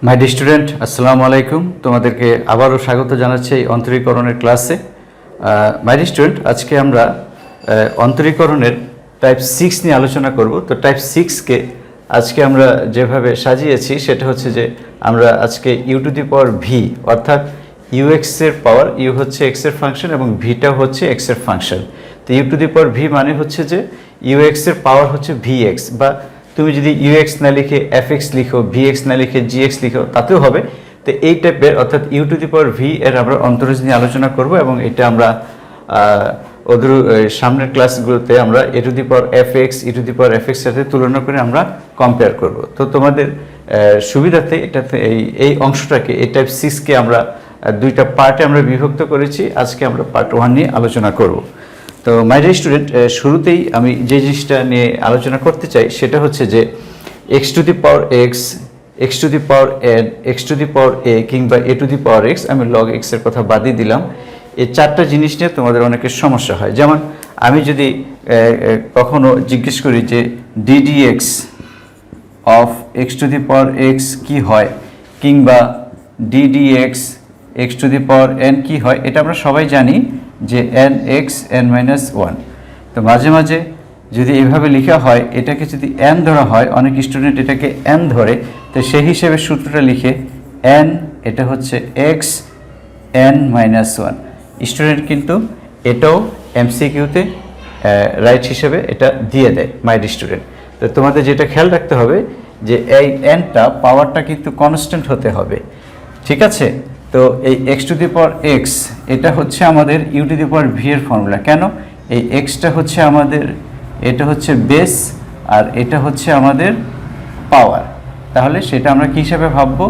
মাই dear student, আসসালামু আলাইকুম। তোমাদেরকে আবারও স্বাগত জানাচ্ছি এই অন্তরীকরণের ক্লাসে। মাই ডিয়ার স্টুডেন্ট, আজকে আমরা অন্তরীকরণের টাইপ 6 নিয়ে আলোচনা করব। তো টাইপ 6কে আজকে আমরা যেভাবে সাজিয়েছি সেটা হচ্ছে যে আমরা আজকে u to the power v অর্থাৎ ইউএক্স এর পাওয়ার, ইউ হচ্ছে এক্স এর ফাংশন এবং ভিটা হচ্ছে এক্স এর ফাংশন। তো u to the power v মানে হচ্ছে যে ইউএক্স এর পাওয়ার হচ্ছে ভিএক্স, বা তুমি যদি ইউএক্স না লিখে এফএক্স লিখো, ভিএক্স না লিখে জিএক্স লিখো তাতেও হবে। তো এই টাইপের অর্থাৎ u to the power V এর আমরা অন্তরজ নিয়ে আলোচনা করব এবং এটা আমরা ওদের সামনের ক্লাসগুলোতে আমরা A to the power F X E to the power F X সাথে তুলনা করে আমরা কম্পেয়ার করব। তো তোমাদের সুবিধাতে এটাতে এই অংশটাকে এই টাইপ 6কে আমরা দুইটা পার্টে আমরা বিভক্ত করেছি। আজকে আমরা পার্ট 1 নিয়ে আলোচনা করব। তো মাই ডিয়ার স্টুডেন্ট, শুরুতেই আমি যে জিনিসটা নিয়ে আলোচনা করতে চাই সেটা হচ্ছে যে x to the power x, x to the power N, X to the power A কিংবা A to the power x, আমি লগ এক্সের কথা বাদই দিলাম। এই চারটা জিনিস নিয়ে তোমাদের অনেকের সমস্যা হয়। যেমন আমি যদি কখনো জিজ্ঞেস করি যে d d x of X to the power X কী হয়, কিংবা d d x X to the power N কী হয়, এটা আমরা সবাই জানি যে N x N minus one. তো মাঝে মাঝে যদি এইভাবে লেখা হয়, এটাকে যদি এন ধরা হয়, অনেক স্টুডেন্ট এটাকে এন ধরে, তো সেই হিসেবে সূত্রটা লিখে এন এটা হচ্ছে x N minus one. Student কিন্তু এটাও এমসিকিউতে রাইট হিসেবে এটা দিয়ে দেয় মাই ডিয়ার স্টুডেন্ট। তো তোমাদের যেটা খেয়াল রাখতে হবে যে এই এনটা পাওয়ারটা কিন্তু কনস্ট্যান্ট হতে হবে, ঠিক আছে? তো এই x to the power x এটা হচ্ছে আমাদের u to the power V এর ফর্মুলা। কেন? এই এক্সটা হচ্ছে আমাদের, এটা হচ্ছে বেস আর এটা হচ্ছে আমাদের পাওয়ার। তাহলে সেটা আমরা কী হিসাবে ভাববো?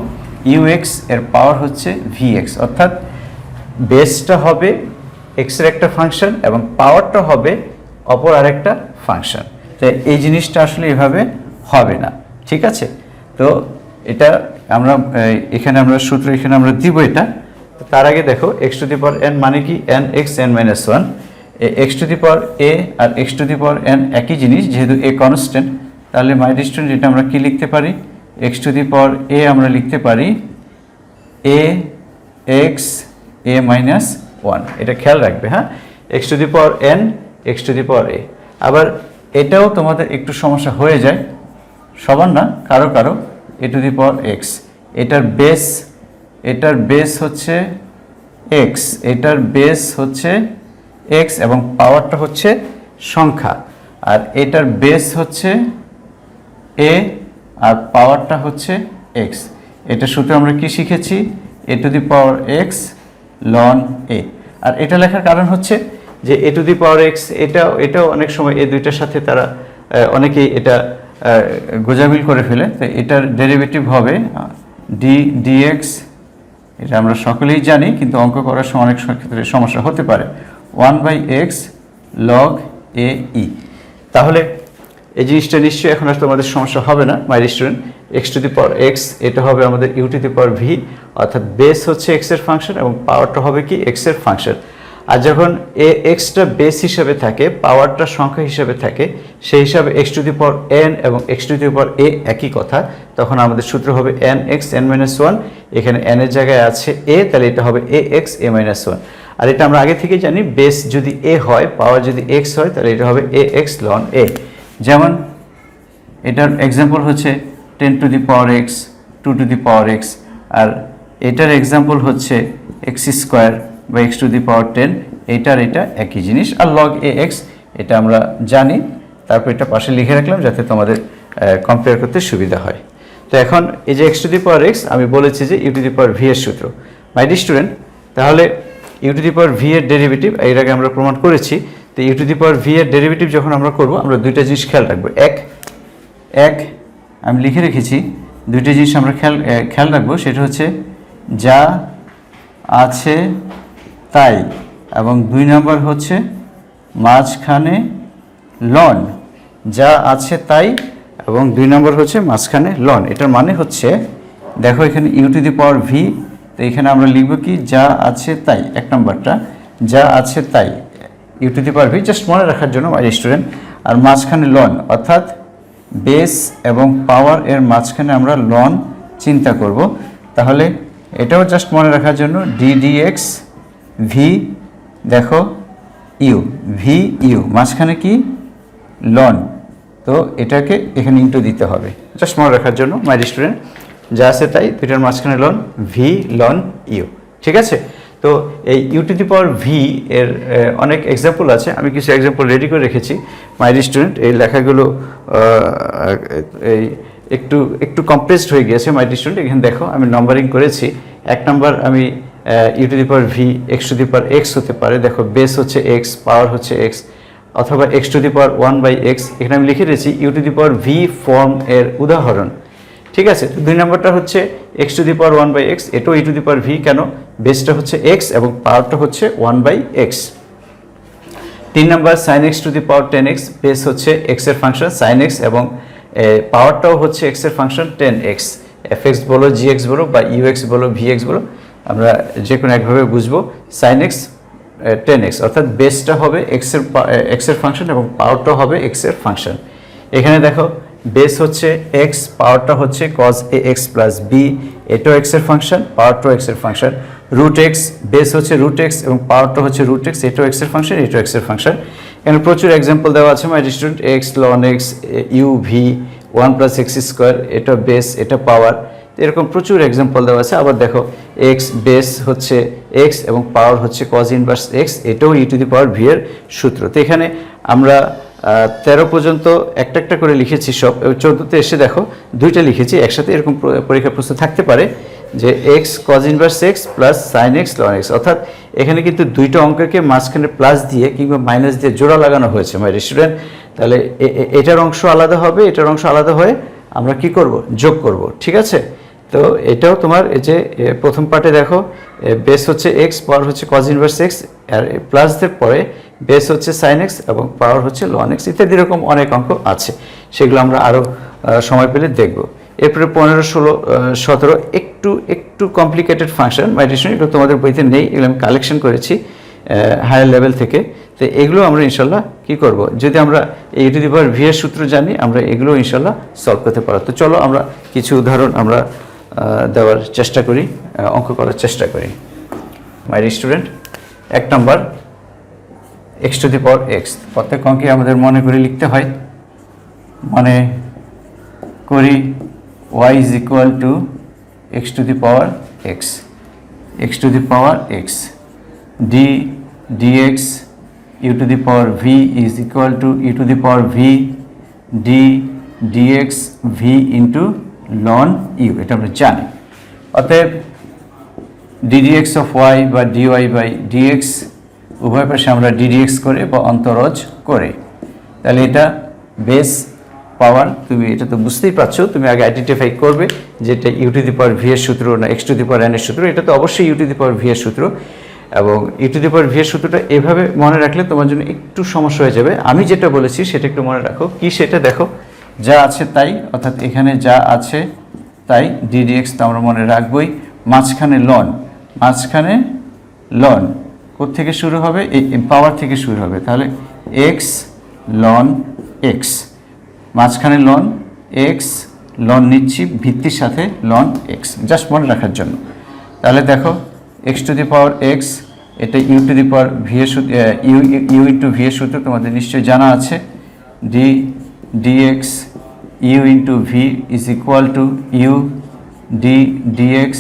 ইউএক্স এর পাওয়ার হচ্ছে ভিএক্স, অর্থাৎ বেসটা হবে এক্সের একটা ফাংশন এবং পাওয়ারটা হবে অপর আরেকটা ফাংশন। তো এই জিনিসটা আসলে এভাবে হবে না, ঠিক আছে? তো এটা আমরা এখানে আমরা সূত্র এখানে আমরা দিব এটা। তার আগে দেখো x to the power n মানে কি? N x N minus one. X to the power a আর x to the power n একই জিনিস, যেহেতু এ কনস্ট্যান্ট। তাহলে মাই ডিয়ার স্টুডেন্ট এটা আমরা কি লিখতে পারি? এক্স টু দি পাওয়ার এ আমরা লিখতে পারি A X A minus one. এটা খেয়াল রাখবে, হ্যাঁ? X to the power N X to the power A. আবার এটাও তোমাদের একটু সমস্যা হয়ে যায়, সবার না, কারো কারো। এ টু দি পাওয়ার এক্স, এটার বেস হচ্ছে এক্স, এটার বেস হচ্ছে এক্স এবং পাওয়ারটা হচ্ছে সংখ্যা, আর এটার বেস হচ্ছে এ আর পাওয়ারটা হচ্ছে এক্স। এটা সূত্রে আমরা কি শিখেছি? E to the power X ln A. আর এটা লেখার কারণ হচ্ছে যে এ টু দি পাওয়ার এক্স এটাও অনেক সময় এই দুইটার সাথে তারা অনেকেই এটা গোজামিল করে ফেলে। তো এটার ডেরিভেটিভ হবে ডিএক্স, এটা আমরা সকলেই জানি, কিন্তু অঙ্ক করার সময় অনেক ক্ষেত্রে সমস্যা হতে পারে, 1/x log এ ই। তাহলে এই জিনিসটা নিশ্চয়ই এখন আর তোমাদের সমস্যা হবে না my dear student. X to the power x এটা হবে আমাদের u to the power v, অর্থাৎ বেস হচ্ছে এক্স এর ফাংশন এবং পাওয়ারটা হবে কি? এক্স এর ফাংশন। আর যখন এ এক্সটা বেস হিসাবে থাকে, পাওয়ারটা সংখ্যা হিসাবে থাকে, সেই হিসাবে x to the power N এবং এক্স টু দি পাওয়ার এ একই কথা, তখন আমাদের সূত্র হবে N x N minus one. এখানে এন এর জায়গায় আছে এ, তাহলে এটা হবে এ এক্স এ মাইনাস ওয়ান। আর এটা আমরা আগে থেকে জানি, বেস যদি এ হয়, পাওয়ার যদি এক্স হয়, তাহলে এটা হবে এ এক্স লন এ। যেমন এটার এক্সাম্পল হচ্ছে 10 to the power X 2 to the power X, আর এটার এক্সাম্পল হচ্ছে এক্স স্কোয়ার বা এক্স টু দি পাওয়ার 10। এটা একই জিনিস। আর লগ এ এক্স এটা আমরা জানি, তারপর এটা পাশে লিখে রাখলাম যাতে তোমাদের কম্পেয়ার করতে সুবিধা হয়। তো এখন এই যে x to the power x, আমি বলেছি যে u to the power V এর সূত্র। মাই ডিয়ার স্টুডেন্ট, তাহলে u to the power V এর ডেরিভেটিভ এর আগে আমরা প্রমাণ করেছি। তো u to the power V এর ডেরিভেটিভ যখন আমরা করব, আমরা দুইটা জিনিস খেয়াল রাখবো। এক আমি লিখে রেখেছি, দুইটা জিনিস আমরা খেয়াল রাখবো, সেটা হচ্ছে যা আছে তাই, এবং 2 নম্বর হচ্ছে মাঝখানে লন। যা আছে তাই এবং 2 নম্বর হচ্ছে মাঝখানে লন। এটার মানে হচ্ছে, দেখো এখানে u to the power v, তো এখানে আমরা লিখব কি? যা আছে তাই। 1 নম্বরটা যা আছে তাই, u to the power v, just মনে রাখার জন্য মাই স্টুডেন্ট। আর মাঝখানে লন, অর্থাৎ বেস এবং পাওয়ার এর মাঝখানে আমরা লন চিন্তা করব, তাহলে এটাও জাস্ট মনে রাখার জন্য ddx ভি, দেখো ইউ, ভি ইউ, মাঝখানে কি লন, তো এটাকে এখানে ইন্টু দিতে হবে জাস্ট মনে রাখার জন্য মাই স্টুডেন্ট। যা আছে তাই, দুইটার মাঝখানে লন, ভি লন ইউ, ঠিক আছে। তো এই u to the power V এর অনেক এক্সাম্পল আছে, আমি কিছু এক্সাম্পল রেডি করে রেখেছি মাই স্টুডেন্ট। এই লেখাগুলো এই একটু একটু কম্প্রেসড হয়ে গিয়েছে মাই স্টুডেন্ট। এখানে দেখো আমি নাম্বারিং করেছি। 1 নাম্বার আমি u to the power v x to the power x হতে পারে, দেখো বেস হচ্ছে এক্স, পাওয়ার হচ্ছে এক্স, অথবা x to the power 1/x। এখানে আমি লিখে রেখেছি u to the power v form এর উদাহরণ, ঠিক আছে। তো 2 নম্বরটা হচ্ছে x to the power 1/x, এটাও ই টু দি পাওয়ার ভি, কেন বেসটা হচ্ছে এক্স এবং পাওয়ারটা হচ্ছে 1/x। 3 number sine x to the power 10x, base হচ্ছে এক্স এর ফাংশন সাইন এক্স এবং পাওয়ারটাও হচ্ছে এক্স এর ফাংশন 10x। fx বলো, gx বলো বা ux বলো, vx বলো, আমরা যে কোনো একভাবে বুঝবো। সাইন এক্স 10x অর্থাৎ বেসটা হবে এক্স এর ফাংশন এবং পাওয়ারটা হবে এক্স এর ফাংশন। এখানে দেখো বেস হচ্ছে এক্স, পাওয়ারটা হচ্ছে cos ax প্লাস বি, এটাও এক্স এর ফাংশন, পাওয়ারটাও এক্স এর ফাংশন। রুট এক্স, বেস হচ্ছে রুট এক্স এবং পাওয়ারটা হচ্ছে রুট এক্স, এটাও এক্স এর ফাংশন, এটাও এক্স এর ফাংশন। এখানে প্রচুর এক্সাম্পল দেওয়া আছে my student. X ln x, u v 1 + x², এটা বেস, এটা পাওয়ার, এরকম প্রচুর এক্সাম্পল দেওয়া আছে। আবার দেখো এক্স বেস হচ্ছে এক্স এবং পাওয়ার হচ্ছে cos ইনভার্স এক্স, এটাও ই টু দি পাওয়ার ভি এর সূত্র। তো এখানে আমরা 13 পর্যন্ত একটা একটা করে লিখেছি সব, 14তে এসে দেখো 2টা লিখেছি একসাথে। এরকম পরীক্ষা প্রশ্ন থাকতে পারে যে x cos inverse x plus sine x ln x, অর্থাৎ এখানে কিন্তু 2টা অঙ্ককে মাঝখানে প্লাস দিয়ে কিংবা মাইনাস দিয়ে জোড়া লাগানো হয়েছে মাই স্টুডেন্ট। তাহলে এটার অংশ আলাদা হবে, এটার অংশ আলাদা হয়ে আমরা কি করব, যোগ করব, ঠিক আছে। তো এটাও তোমার এই যে প্রথম পার্টে দেখো বেস হচ্ছে এক্স, পাওয়ার হচ্ছে cos ইনভার্স এক্স, আর প্লাসদের পরে বেস হচ্ছে সাইন এক্স এবং পাওয়ার হচ্ছে লন এক্স, ইত্যাদি এরকম অনেক অঙ্ক আছে, সেগুলো আমরা আরও সময় পেলে দেখব। এরপরে 15, 16, 17 একটু কমপ্লিকেটেড ফাংশন মাই স্টুডেন্ট, এগুলো তোমাদের বইতে নেই, এগুলো আমি কালেকশন করেছি হায়ার লেভেল থেকে। তো এগুলো আমরা ইনশাল্লাহ কি করব, যদি আমরা এই টু দি পাওয়ার ভি এর সূত্র জানি, আমরা এগুলো ইনশাল্লাহ সলভ করতে পারব। তো চলো আমরা কিছু উদাহরণ আমরা দেওয়ার চেষ্টা করি, অঙ্ক করার চেষ্টা করি my student. 1 number x to the power x, প্রত্যেক অঙ্কে আমাদের মনে করে লিখতে হয়, মনে করি y is equal to x to the power x, x to the power x, d dx u to the power v is equal to u to the power v d dx v into ln u, এটা আমরা জানি। অতএব d dx of y বা dy by dx উভয় পাশে আমরা ddx করে বা অন্তরজ করে, তাহলে এটা বেস পাওয়ার, তুমি এটা তো বুঝতেই পারছো, তুমি আগে আইডেন্টিফাই করবে যে এটা you to the power V এর সূত্র না x to the power n এর সূত্র। এটা তো অবশ্যই u to the power V এর সূত্র, এবং u to the power V এর সূত্রটা এভাবে মনে রাখলে তোমার জন্য একটু সমস্যা হয়ে যাবে। আমি যেটা বলেছি সেটা একটু মনে রাখো, কি সেটা দেখো, যা আছে তাই, অর্থাৎ এখানে যা আছে তাই, ডিডিএক্স তো আমরা মনে রাখবই, মাঝখানে লন, মাঝখানে লন কোত্থেকে শুরু হবে, এই পাওয়ার থেকে শুরু হবে, তাহলে এক্স লন এক্স, মাঝখানে লন এক্স, লন নিচ্ছি ভিত্তির সাথে লন এক্স, জাস্ট মনে রাখার জন্য। তাহলে দেখো x to the power x, এটা you to the power V এর সূত্র, ইউ ইন্টু ভি এর সূত্র তোমাদের নিশ্চয়ই জানা আছে, d dx u into v is equal to u d dx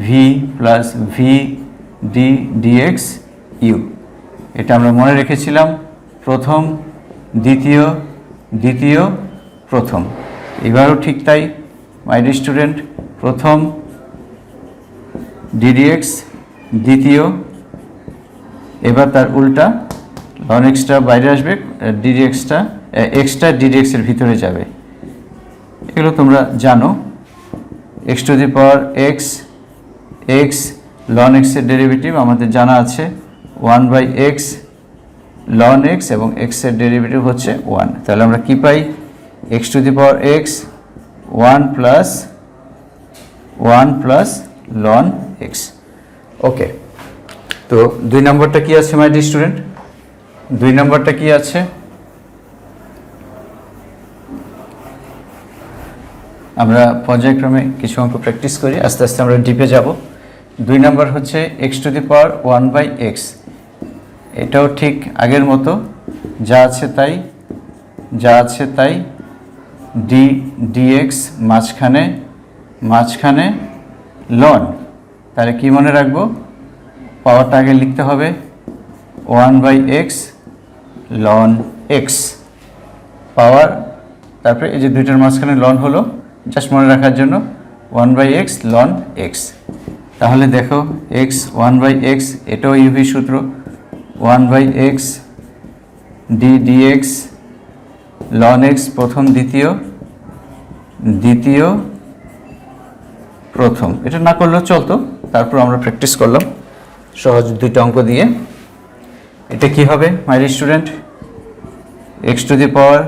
v plus v d dx u, এটা আমরা মনে রেখেছিলাম প্রথম, দ্বিতীয়, দ্বিতীয়, প্রথম। এবারও ঠিক তাই মাই স্টুডেন্ট, প্রথম ডিডিএক্স, দ্বিতীয়, এবার তার উল্টা লন এক্সটা বাইরে আসবে, ডিডিএক্সটা এক্সটা ডিডিএক্সের ভিতরে যাবে, এগুলো তোমরা জানো। X to the power x, x ln এক্সের ডেরিভেটিভ আমাদের জানা আছে 1/x লন এক্স এবং এক্সের ডেরিভেটিভ হচ্ছে 1, তাহলে আমরা কি পাই, X to the power X 1 plus ln X. Okay, তো 2 নম্বরটা কি আছে মাই ডিয়ার স্টুডেন্ট, 2 নম্বরটা কি আছে, আমরা পর্যায়ক্রমে কিছু অঙ্ক প্র্যাকটিস করি, আস্তে আস্তে আমরা ডিপে যাব। 2 নম্বর হচ্ছে x to the power 1/x। এটাও ঠিক আগের মতো যা আছে তাই dx মাঝখানে লন। তাহলে কি মনে রাখবো, পাওয়ারটা আগে লিখতে হবে 1/x ln x পাওয়ার, তারপরে এই যে দুইটার মাঝখানে লন হলো, জাস্ট মনে রাখার জন্য 1/x ln x। তাহলে দেখো x 1/x, এটাও ইউভি সূত্র 1/x dx ln x, প্রথম দ্বিতীয় প্রথম। এটা না করলেও চলতো, তারপর আমরা প্র্যাকটিস করলাম সহজ দুইটা অঙ্ক দিয়ে। এটা কি হবে my student, x to the power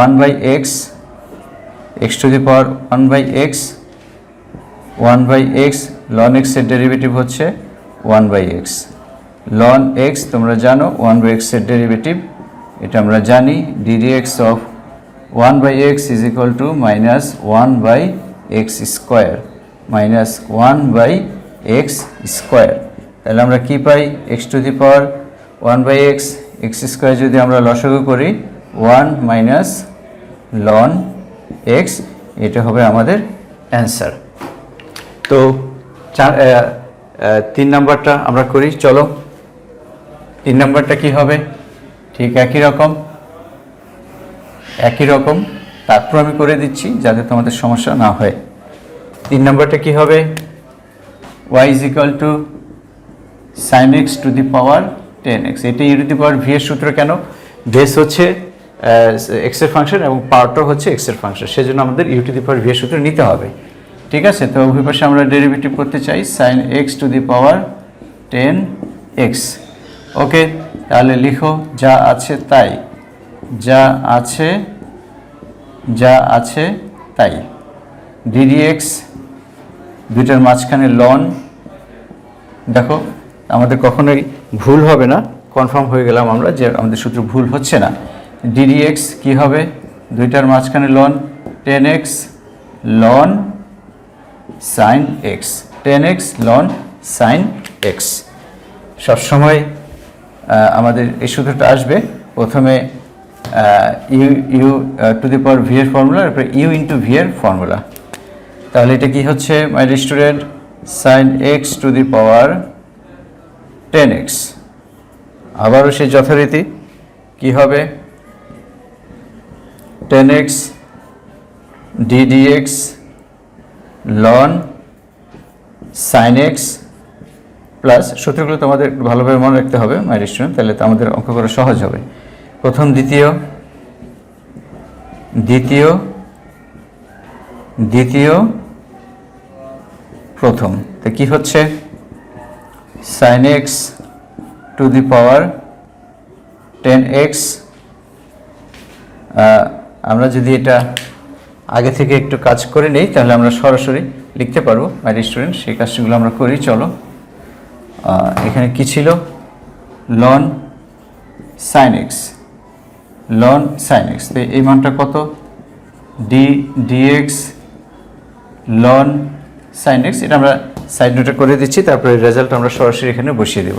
1/x, x to the power 1/x ln x এর ডেরিভেটিভ হচ্ছে 1/x ln x, তোমরা জানো 1/x এর ডেরিভেটিভ, এটা আমরা জানি ddx of 1/x is equal two -1/x square তাহলে আমরা কি পাই, x to the power 1/x x square যদি আমরা লসাগু করি 1 মাইনাস ln x, এটা হবে আমাদের অ্যান্সার। তো 3 নাম্বারটা আমরা করি, চলো। 3 নাম্বারটা কি হবে, ঠিক একই রকম, তারপর আমি করে দিচ্ছি যাতে তোমাদের সমস্যা না হয়। 3 নাম্বারটা কি হবে, y is equal to sin x to the power 10x। এটা you to the power V এর সূত্র। কেন, বেস হচ্ছে x এর ফাংশন এবং পাওয়ারটা হচ্ছে x এর ফাংশন, সেজন্য আমাদের u to the power V এর সূত্র নিতে হবে। ঠিক আছে, তো উভয় পাশে আমরা ডেরিভেটিভ করতে চাই sin x to the power 10x। ওকে, তাহলে লিখো যা আছে তাই ddx, দুইটার মাঝখানে লন। দেখো আমাদের কখনোই ভুল হবে না, কনফার্ম হয়ে গেলাম আমরা যে আমাদের সূত্র ভুল হচ্ছে না। ddx কি হবে, দুইটার মাঝখানে loan 10x ln sin x, 10x ln sin x। সবসময় আমাদের এই সূত্রটা আসবে প্রথমে u to the power V এর ফর্মুলা, তারপরে ইউ ইন্টু ভি এর ফর্মুলা। তাহলে এটা কি হচ্ছে my student, sin x to the power 10x। আবারও সেই যথারীতি কি হবে, 10x ddx ln sin x plus, সূত্রগুলো তোমাদের ভালোভাবে মনে রাখতে হবে মাই স্টুডেন্ট, তাহলে তো আমাদের অঙ্ক করা সহজ হবে। প্রথম দ্বিতীয় প্রথম, তো কি হচ্ছে sin x to the power 10x। আমরা যদি এটা আগে থেকে একটু কাজ করে নেই তাহলে আমরা সরাসরি লিখতে পারবো মাই স্টুডেন্ট, সেই কাজগুলো আমরা করি। চলো, এখানে কি ছিল, ln sin x, তো এই মানটা কত, dx ln sin x। এটা আমরা সাইড নোটে করে দিচ্ছি, তারপরে রেজাল্ট আমরা সরাসরি এখানে বসিয়ে দেব।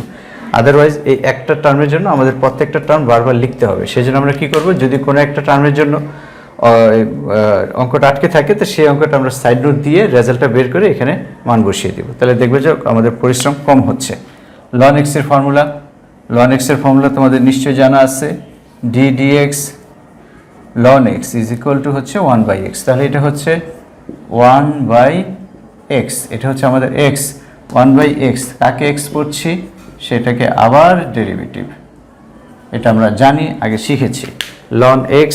আদারওয়াইজ এই একটা টার্মের জন্য আমাদের প্রত্যেকটা টার্ম বারবার লিখতে হবে। সেজন্য আমরা কি করব, যদি কোনো একটা টার্মের জন্য অঙ্কটা আটকে থাকে তো সেই অঙ্কটা আমরা সাইড নোট দিয়ে রেজাল্টটা বের করে এখানে মান বসিয়ে দেব, তাহলে দেখবে যে আমাদের পরিশ্রম কম হচ্ছে। ln x এর ফর্মুলা তোমাদের নিশ্চয়ই জানা আছে, ddx ln x is equal two হচ্ছে 1/x। তাহলে এটা হচ্ছে 1/x, এটা হচ্ছে আমাদের x 1/x। কাকে x পড়ছি, সেটাকে আবার ডেরিভেটিভ, এটা আমরা জানি, আগে শিখেছি। ln x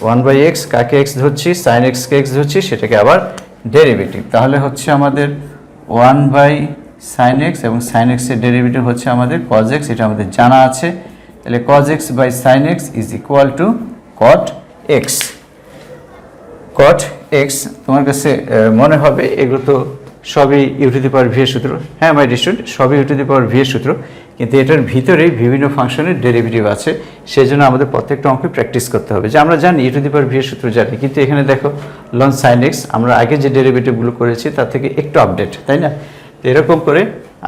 1/x, কাকে x ধরছি, sin x কে x ধরছি, সেটাকে আবার ডেরিভেটিভ। তাহলে হচ্ছে আমাদের 1/sin x এবং sin x এর ডেরিভেটিভ হচ্ছে আমাদের cos x, এটা আমাদের জানা আছে। তাহলে cos x by sin x is equal to cot x। তোমার কাছে মনে হবে এগুলো তো সবই you to the power V এর সূত্র। হ্যাঁ মাই স্টুডেন্ট, সবই you to the power V এর সূত্র, কিন্তু এটার ভিতরেই বিভিন্ন ফাংশনের ডেরিভেটিভ আছে, সেই জন্য আমাদের প্রত্যেকটা অঙ্কে প্র্যাকটিস করতে হবে। যে আমরা জানি e⁻v এর সূত্র জানি, কিন্তু এখানে দেখো ln sin x আমরা আগে যে ডেরিভেটিভগুলো করেছি তার থেকে একটু আপডেট, তাই না? তো এরকম করে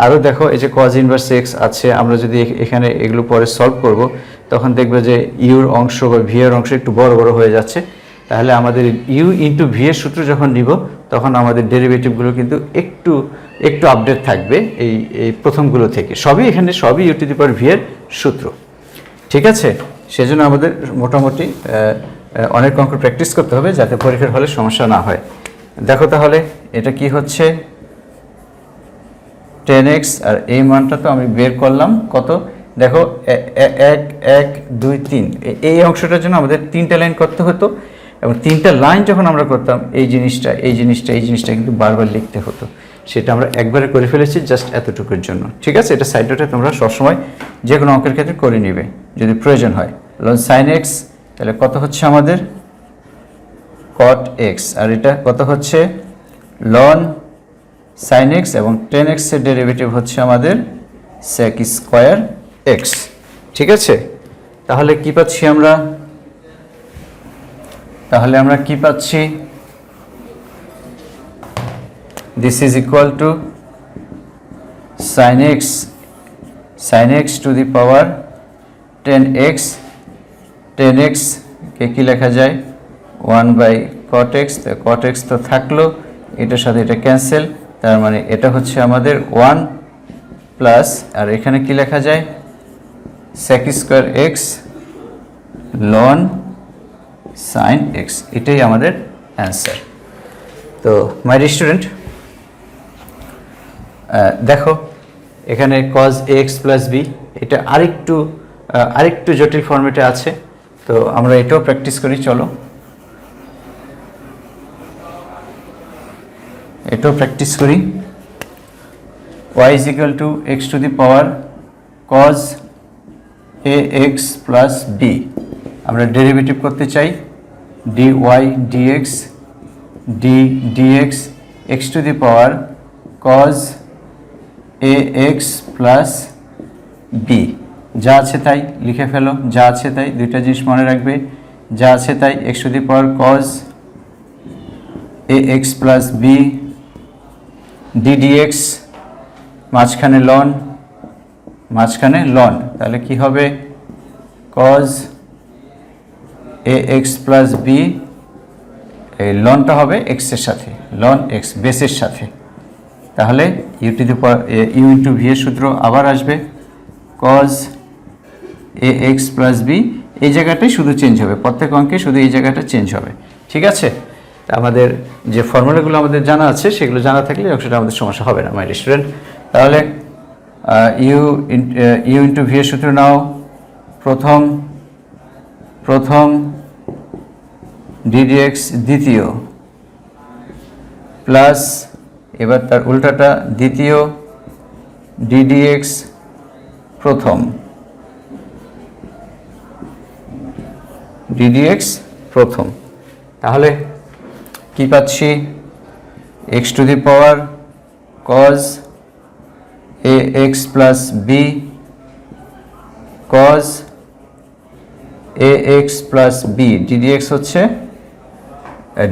আরও দেখো এই যে cos ইনভার্স x আছে, আমরা যদি এখানে এগুলো পরে সলভ করব তখন দেখবে যে ইউর অংশ বা ভি এর অংশ একটু বড় বড় হয়ে যাচ্ছে। তাহলে আমাদের ইউ ইন্টু ভি এর সূত্র যখন নিব তখন আমাদের ডেরিভেটিভগুলো কিন্তু একটু একটু আপডেট থাকবে এই প্রথমগুলো থেকে। সবই u⁻v এর সূত্র, ঠিক আছে? সেজন্য আমাদের মোটামুটি অনেক অঙ্ক প্র্যাকটিস করতে হবে যাতে পরীক্ষার হলে সমস্যা না হয়। দেখো তাহলে এটা কি হচ্ছে 10x, আর এই মানটা তো আমি বের করলাম কত, দেখো 1 1 2 3, এই অংশটার জন্য আমাদের 3টা লাইন করতে হতো, এবং 3টা লাইন যখন আমরা করতাম এই জিনিসটা কিন্তু বারবার লিখতে হতো। সেটা আমরা একবারে করে ফেলেছি জাস্ট এতটুকুর জন্য, ঠিক আছে? এটা সাইড নোটে তোমরা সবসময় যে কোনো অঙ্কের ক্ষেত্রে করে নিবে যদি প্রয়োজন হয়। ln sin x তাহলে কত হচ্ছে আমাদের cot x, আর এটা কত হচ্ছে ln sin x, এবং 10x এর ডেরিভেটিভ হচ্ছে আমাদের sec স্কয়ার x, ঠিক আছে? তাহলে কি পাচ্ছি আমরা? this is equal to sin x to the power 10x কে কি লেখা যায় 1/cot x, তো cot x তো থাকলো, এটার সাথে এটা ক্যান্সেল, তার মানে এটা হচ্ছে আমাদের 1 প্লাস, আর এখানে কি লেখা যায় sec square x ln sin x, এটাই আমাদের অ্যান্সার। তো মাই স্টুডেন্ট দেখো এখানে cos ax প্লাস b, এটা আরেকটু জটিল ফরম্যাটে আছে, তো আমরা এটাও প্র্যাকটিস করি। চলো এটাও প্র্যাকটিস করি। y is equal to x to the power cos ax plus b, আমরা ডেরিভেটিভ করতে চাই dy dx x to the power cos ax plus b, যা আছে তাই লিখে ফেলো, যা আছে তাই, দুইটা জিনিস মনে রাখবে, যা আছে তাই x to the power cos ax plus b ddx, মাঝখানে ln, তাহলে কি হবে cos ax প্লাস b, এই লনটা হবে x এর সাথে, ln x বেসের সাথে, তাহলে u ইন্টু v এর সূত্র আবার আসবে cos ax প্লাস b, এই জায়গাটাই শুধু চেঞ্জ হবে, প্রত্যেক অঙ্কে শুধু এই জায়গাটা চেঞ্জ হবে, ঠিক আছে? আমাদের যে ফর্মুলাগুলো আমাদের জানা আছে সেগুলো জানা থাকলে অংশটা আমাদের সমস্যা হবে না মাই স্টুডেন্ট। তাহলে ইউ ইন্টু ভি এর সূত্র নাও, প্রথম ddx দ্বিতীয়, প্লাস এবার তার উল্টাটা দ্বিতীয় ddx প্রথম, তাহলে কি পাচ্ছি x to the power cos ax plus b cos ax plus b ddx হচ্ছে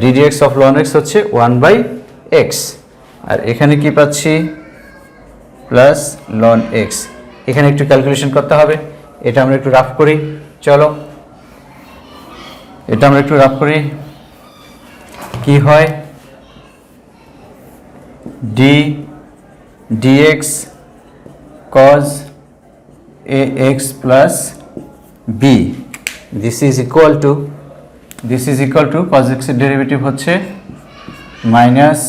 ddx অফ ln x হচ্ছে 1/x, আর এখানে কি পাচ্ছি প্লাস ln x। এখানে একটু ক্যালকুলেশন করতে হবে, এটা আমরা একটু রাফ করি। চলো এটা আমরা একটু রাফ করি। কি হয় dx cos ax plus b, this is equal to cos x এর ডেরিভেটিভ হচ্ছে মাইনাস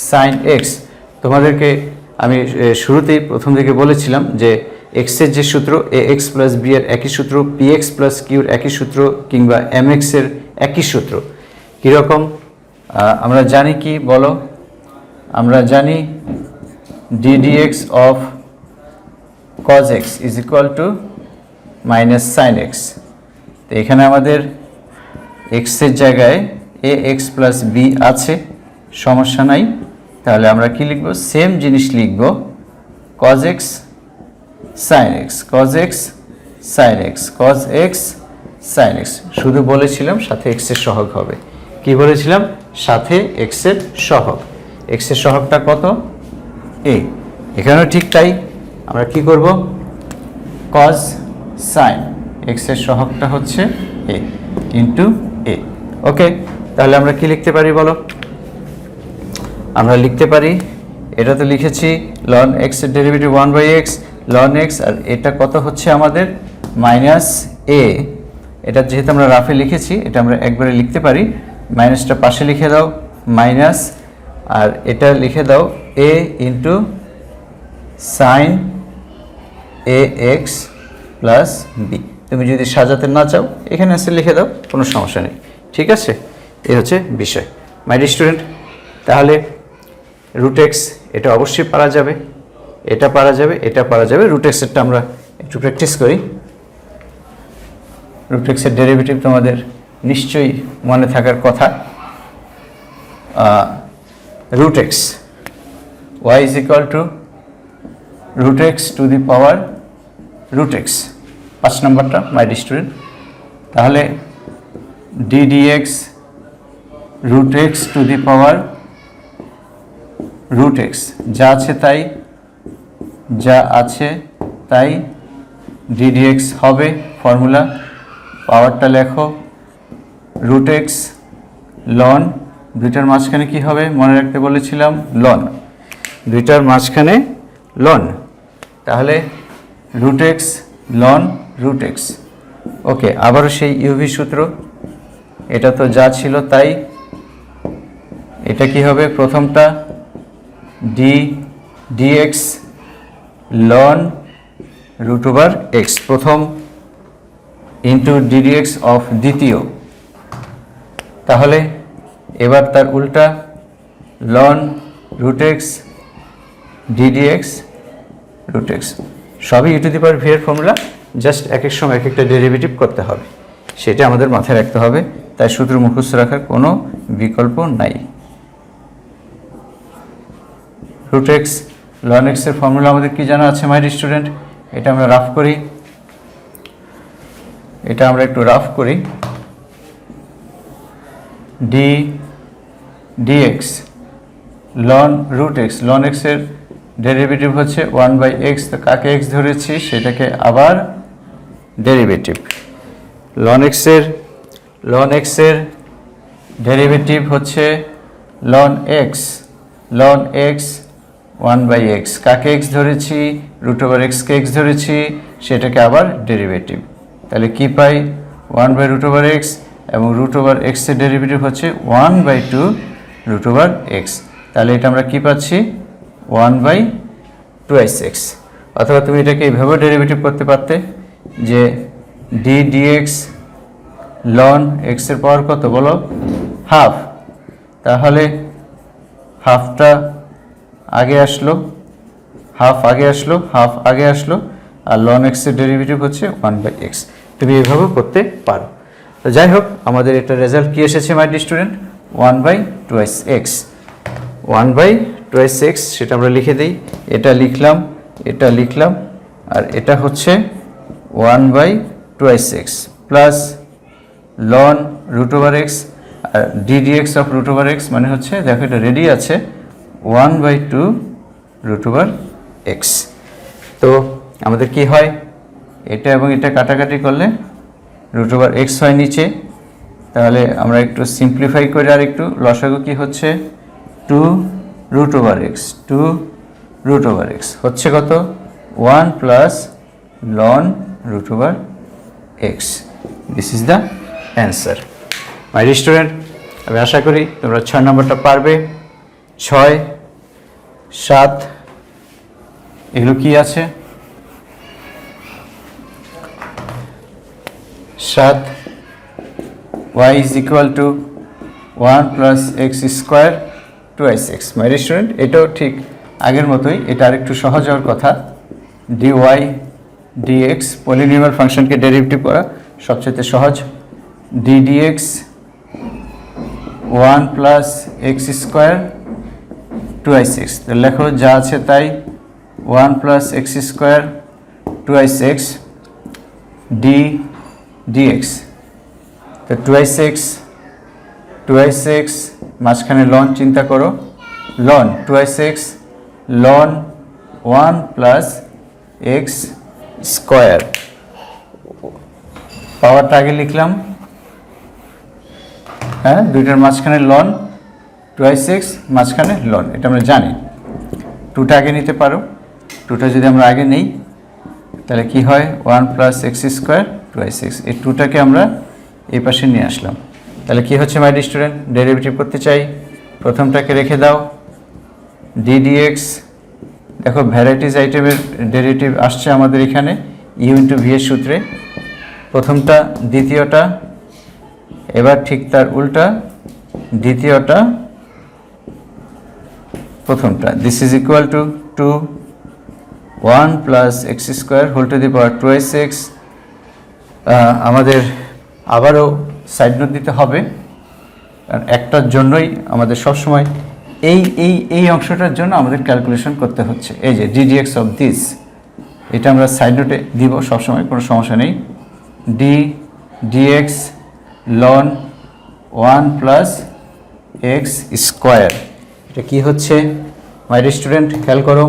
sin x। তোমাদেরকে আমি শুরুতেই প্রথম দিকে বলেছিলাম যে x এর যে সূত্র ax plus b এর একই সূত্র, px plus q এর একই সূত্র, কিংবা mx এর একই সূত্র। কীরকম আমরা জানি কি বলো? আমরা জানি ddx of cos x is equal to minus sin x। তো এখানে আমাদের x এর জায়গায় ax plus b আছে, সমস্যা নাই, তাহলে আমরা কি লিখব, সেম জিনিস লিখব, cos x sin x, cos x sin x, cos x sin x। শুধু বলেছিলাম সাথে x এর সহগ হবে। কি বলেছিলাম, সাথে x এর সহগ। x এর সহগটা কত, a। এখানেও ঠিক তাই, আমরা কি করব, cos sin x এর সহগটা হচ্ছে a ইন্টু a। ওকে, তাহলে আমরা কি লিখতে পারি বলো, আমরা লিখতে পারি, এটা তো লিখেছি ln x এর ডেরিভেটিভ 1/x ln x, আর এটা কত হচ্ছে আমাদের মাইনাস a। এটা যেহেতু আমরা রাফে লিখেছি, এটা আমরা একবারে লিখতে পারি, মাইনাসটা পাশে লিখে দাও মাইনাস, আর এটা লিখে দাও a into sign ax plus b। তুমি যদি সাজাতে না চাও এখানে এসে লিখে দাও, কোনো সমস্যা নেই, ঠিক আছে। এই হচ্ছে বিষয় মাই ডিয়ার স্টুডেন্ট। তাহলে রুট এক্স এটা অবশ্যই পারা যাবে, এটা পারা যাবে, এটা পারা যাবে। রুট এক্সেরটা আমরা একটু প্র্যাকটিস করি। রুট এক্সের ডেরিভেটিভ তোমাদের নিশ্চয়ই মনে থাকার কথা। Root x y is equal to root x to the power root x, 5 নম্বরটা মাই ডিয়ার স্টুডেন্ট। তাহলে d d x root x to the power root x, যা আছে তাই, যা আছে তাই ডি ডি এক্স হবে ফর্মুলা। পাওয়ারটা লেখো রুট এক্স লন, দুইটার মাঝখানে কি হবে মনে রাখতে বলেছিলাম, লন, দুইটার মাঝখানে লন। তাহলে root x ln root X. Okay, আবারও সেই ইউভি সূত্র, এটা তো যা ছিল তাই। এটা কি হবে, প্রথমটা D dx ln root over X, প্রথম ইন্টু ডিডিএক্স অফ দ্বিতীয়। তাহলে এবার তার উল্টা ln root X d d x root X, সবই you to the power V এর ফর্মুলা, জাস্ট এক এক সময় এক একটা ডেরিভেটিভ করতে হবে, সেটা আমাদের মাথায় রাখতে হবে। তাই সূত্র মুখস্থ রাখার কোনো বিকল্প নাই। রুট এক্স লন এক্স এর ফর্মুলা আমাদের কি জানা আছে মাই ডিয়ার স্টুডেন্ট, এটা আমরা রাফ করি, এটা আমরা একটু রাফ করি। D dx ln root x, ln x এর ডেরিভেটিভ হচ্ছে 1/x, তো কাকে এক্স ধরেছি সেটাকে আবার ডেরিভেটিভ। লন এক্স এর ডেরিভেটিভ হচ্ছে ln x, ln x 1/x, কাকে এক্স ধরেছি, রুট ওভার এক্সকে এক্স ধরেছি, সেটাকে আবার ডেরিভেটিভ। তাহলে কি পাই, 1/root over x, এবং রুট ওভার এক্স এর ডেরিভেটিভ হচ্ছে 1/2 রুট ওভার এক্স। তাহলে এটা আমরা কি পাচ্ছি, 1/2x। অথবা তুমি এটাকে এইভাবে ডেরিভেটিভ করতে পারতে যে ডি ডিএক্স লন এক্স এর পাওয়ার কত বলো, হাফ। তাহলে হাফটা আগে আসলো, হাফ আগে আসলো, হাফ আগে আসলো, আর লন এক্স এর ডেরিভেটিভ হচ্ছে 1/x। তুমি এইভাবে করতে পারো। তো যাই হোক, আমাদের এটা রেজাল্ট কি এসেছে মাই ডিয়ার স্টুডেন্ট, 1/2x, 1/2x, সেটা আমরা লিখে দিই। এটা লিখলাম, এটা লিখলাম, আর এটা হচ্ছে 1/2x plus ln root over x, আর d dx of root over x মানে হচ্ছে, দেখো এটা রেডি আছে, 1/2 রুট ওভার এক্স। তো আমাদের কি হয়, এটা এবং এটা কাটাকাটি করলে রুট ওভার এক্স হয় নিচে। তাহলে আমরা একটু সিম্পলিফাই করে আর একটু, লসাগু কি হচ্ছে 2 root over x, 2 root over x হচ্ছে কত, 1 plus ln root over x. This is the answer my dear student. আমি আশা করি তোমরা 6 নম্বরটা পারবে। 6, 7 এগুলো কি আছে, 7 y is equal to 1 plus x square twice x। My dear student, এটাও ঠিক আগের মতোই, এটা আরেকটু সহজ হওয়ার কথা। dy dx পলিনোমিয়াল ফাংশনকে ডেরিভেটিভ করা সবচেয়ে সহজ। d dx 1 plus x square 2i6, তো লেখো যা আছে তাই 1 plus x square 2i6 dx। তো 2i6 মাঝখানে লন চিন্তা করো, ln 2i6 ln 1 plus x square, পাওয়ারটা আগে লিখলাম, হ্যাঁ দুইটার মাঝখানে লন 2i6 মাঝখানে লন, এটা আমরা জানি। 2টা আগে নিতে পারো, 2টা যদি আমরা আগে নেই তাহলে কি হয় 1 প্লাস এক্স স্কোয়ার 2i6, এই 2টাকে আমরা এই পাশে নিয়ে আসলাম। তাহলে কি হচ্ছে মাই স্টুডেন্ট, ডেরিভেটিভ করতে চাই, প্রথমটাকে রেখে দাও ddx, দেখো ভ্যারাইটিজ আইটেমের ডেরিভেটিভ আসছে আমাদের এখানে ইউ ইন্টু ভি এর সূত্রে, প্রথমটা দ্বিতীয়টা, এবার ঠিক তার উল্টা দ্বিতীয়টা প্রথমটা, this is equal to 1 plus x square whole to the power 2i6। আমাদের আবারও সাইড নোট দিতে হবে, কারণ একটার জন্যই আমাদের সবসময় এই অংশটার জন্য আমাদের ক্যালকুলেশন করতে হচ্ছে। এই যে ddx অফ দিস, এটা আমরা সাইড নোটে দিব সবসময়, কোনো সমস্যা নেই। dx ln 1 plus x square, এটা কি হচ্ছে মাই স্টুডেন্ট, খেয়াল করো,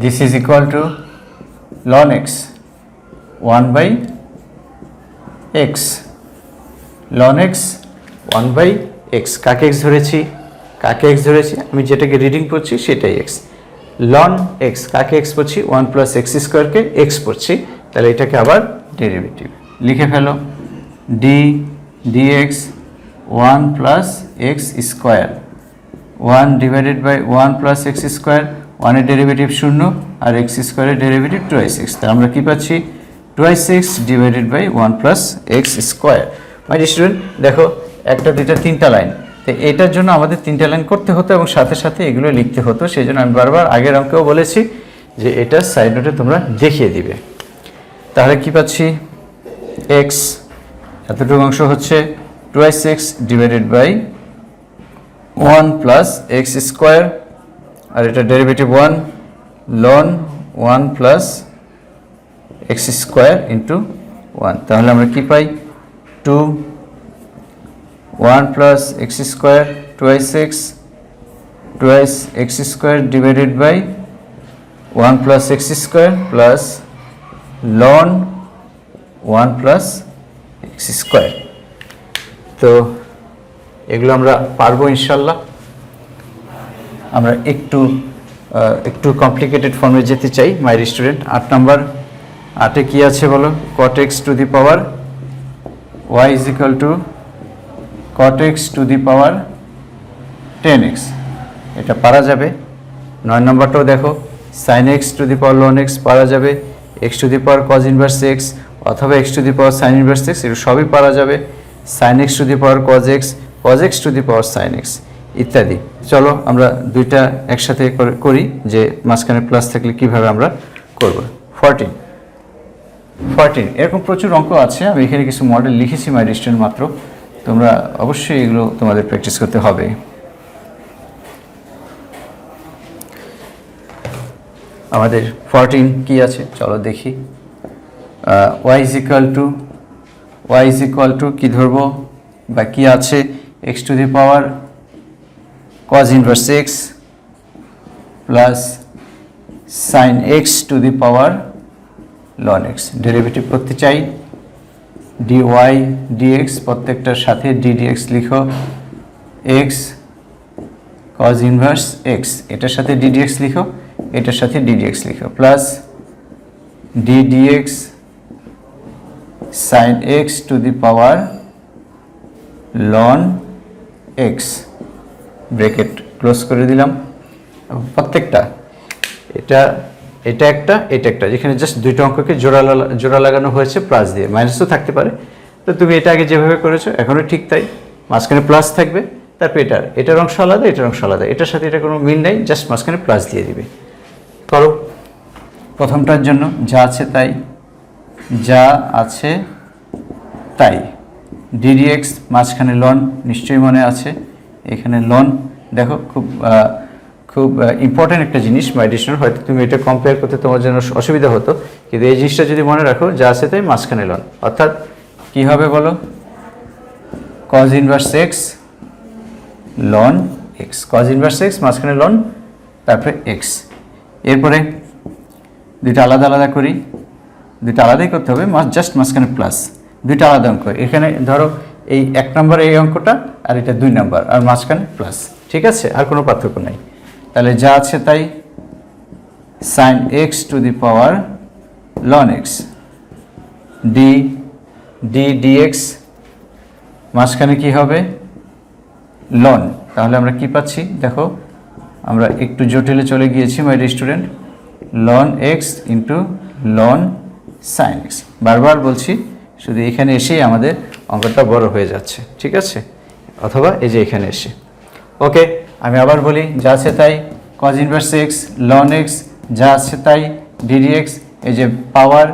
this is equal to ln x 1 by x, ln x 1 by x, কাকে এক্স ধরেছি, আমি যেটাকে রিডিং করছি সেটাই এক্স, লন এক্স কাকে এক্স পড়ছি 1 প্লাস এক্স স্কোয়ারকে এক্স পড়ছি, তাহলে এটাকে আবার ডেরিভেটিভ লিখে ফেলো, dx 1 plus x square, 1 divided by 1 plus x square, 1 এর ডেরিভেটিভ 0 আর এক্স স্কোয়ারের ডেরিভেটিভ 2i6, তাহলে আমরা কি পাচ্ছি 2i6 divided by 1 plus x square. My student দেখো একটা দুইটা তিনটা লাইন, তো এটার জন্য আমাদের 3টা লাইন করতে হতো এবং সাথে সাথে এগুলো লিখতে হতো, সেই জন্য আমি বারবার আগের অঙ্কেও বলেছি যে এটা সাইড নোটে তোমরা দেখিয়ে দিবে। তাহলে কি পাচ্ছি x, এতটুকু অংশ হচ্ছে 2i6 divided by 1 plus x square, আর এটা derivative 1 ln 1 plus x square into 1, তাহলে আমরা কি পাই 1 plus x square 2i6 X square divided by 1 plus x square plus ln 1 plus x square. তো এগুলো আমরা পারবো ইনশাল্লাহ। আমরা একটু কমপ্লিকেটেড ফর্মে যেতে চাই মাই স্টুডেন্ট। 8 নাম্বার, 8-এ কি আছে বলো, cot x to the power y is equal to cot x to the power 10x, এটা পারা যাবে। 9 নম্বরটাও দেখো sin x to the power ln x পারা যাবে, x to the power cos inverse x অথবা x to the power sin inverse x, এগুলো সবই পারা যাবে। sin x to the power cos x to the power sin x ইত্যাদি। চলো আমরা দুইটা একসাথে করি যে মাঝখানে প্লাস থাকলে কিভাবে আমরা করব। 14 এরকম প্রচুর অঙ্ক আছে, আমি এখানে কিছু মডেল লিখেছি মাই স্টুডেন্ট, মাত্র তোমরা অবশ্যই এগুলো তোমাদের প্র্যাকটিস করতে হবে। আমাদের 14 কি আছে চলো দেখি। y ইজ ইকুয়াল টু কি ধরবো বা কি আছে, x to the power cos inverse x plus sin x to the power ln x, derivative করতে চাই। dy dx প্রত্যেকটার সাথে ddx লিখো, x cos ইনভার্স x এটার সাথে ddx লিখো, এটার সাথে ddx লিখো, plus ddx sin x to the power ln x, bracket close করে দিলাম। প্রত্যেকটা এটা একটা যেখানে জাস্ট দুইটা অঙ্ককে জোড়া লাগানো হয়েছে প্লাস দিয়ে, মাইনাসও থাকতে পারে। তো তুমি এটা আগে যেভাবে করেছো এখনও ঠিক তাই, মাঝখানে প্লাস থাকবে, তারপর এটার অংশ আলাদা, এটার অংশ আলাদা, এটার সাথে এটা কোনো মিল নেই, জাস্ট মাঝখানে প্লাস দিয়ে দিবে। করো প্রথমটার জন্য যা আছে তাই ddx মাঝখানে লন নিশ্চয়ই মনে আছে, এখানে লন দেখো খুব খুব ইম্পর্ট্যান্ট একটা জিনিস মাই স্টুডেন্ট। হয়তো তুমি এটা কম্পেয়ার করতে তোমার জন্য অসুবিধা হতো, কিন্তু এই জিনিসটা যদি মনে রাখো যা আছে তাই মাঝখানে লন, অর্থাৎ কি হবে বলো, cos inverse x ln x, cos inverse x মাঝখানে লন তারপরে এক্স। এরপরে দুইটা আলাদা আলাদা করি, দুইটা আলাদাই করতে হবে, জাস্ট মাঝখানে প্লাস, দুইটা আলাদা অঙ্ক। এখানে ধরো এই 1 নম্বর এই অঙ্কটা আর এটা 2 নম্বর, আর মাঝখানে প্লাস, ঠিক আছে, আর কোনো পার্থক্য নাই। তাহলে যা আছে তাই sine x to the power ln x d d dx, মাঝখানে কি হবে লন। তাহলে আমরা কি পাচ্ছি দেখো, আমরা একটু জটিলে চলে গিয়েছি my student, ln x into ln sine x. বারবার বলছি, শুধু এখানে এসেই আমাদের অঙ্কটা বড় হয়ে যাচ্ছে, ঠিক আছে, অথবা এই যে এখানে এসে। ওকে, আমি আবার বলি, যা আছে তাই cos inverse x ln x, যা আছে তাই ডিডিএক্স, এই যে পাওয়ার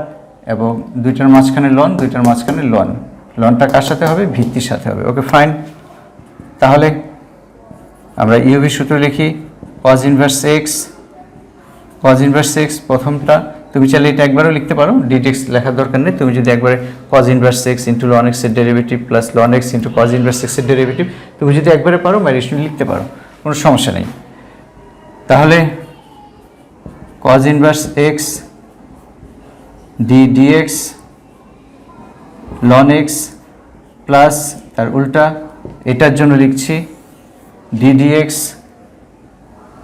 এবং দুইটার মাঝখানে লন, দুইটার মাঝখানে লন, লনটা কার সাথে হবে, ভিত্তির সাথে হবে। ওকে ফাইন, তাহলে আমরা ইউভি সূত্র লিখি, cos ইনভার্স এক্স প্রথমটা, তুমি চাইলে এটা একবারও লিখতে পারো, ডিডিএক্স লেখার দরকার নেই। তুমি যদি একবারে cos inverse X into ln এক্সের derivative plus ln x into cos inverse এক্সের ডেরিভেটিভ তুমি যদি একবারে পারো মাই স্টুডেন্ট লিখতে পারো, কোনো সমস্যা নেই। তাহলে cos inverse X d d x ln X plus তার উল্টা এটার জন্য লিখছি d d x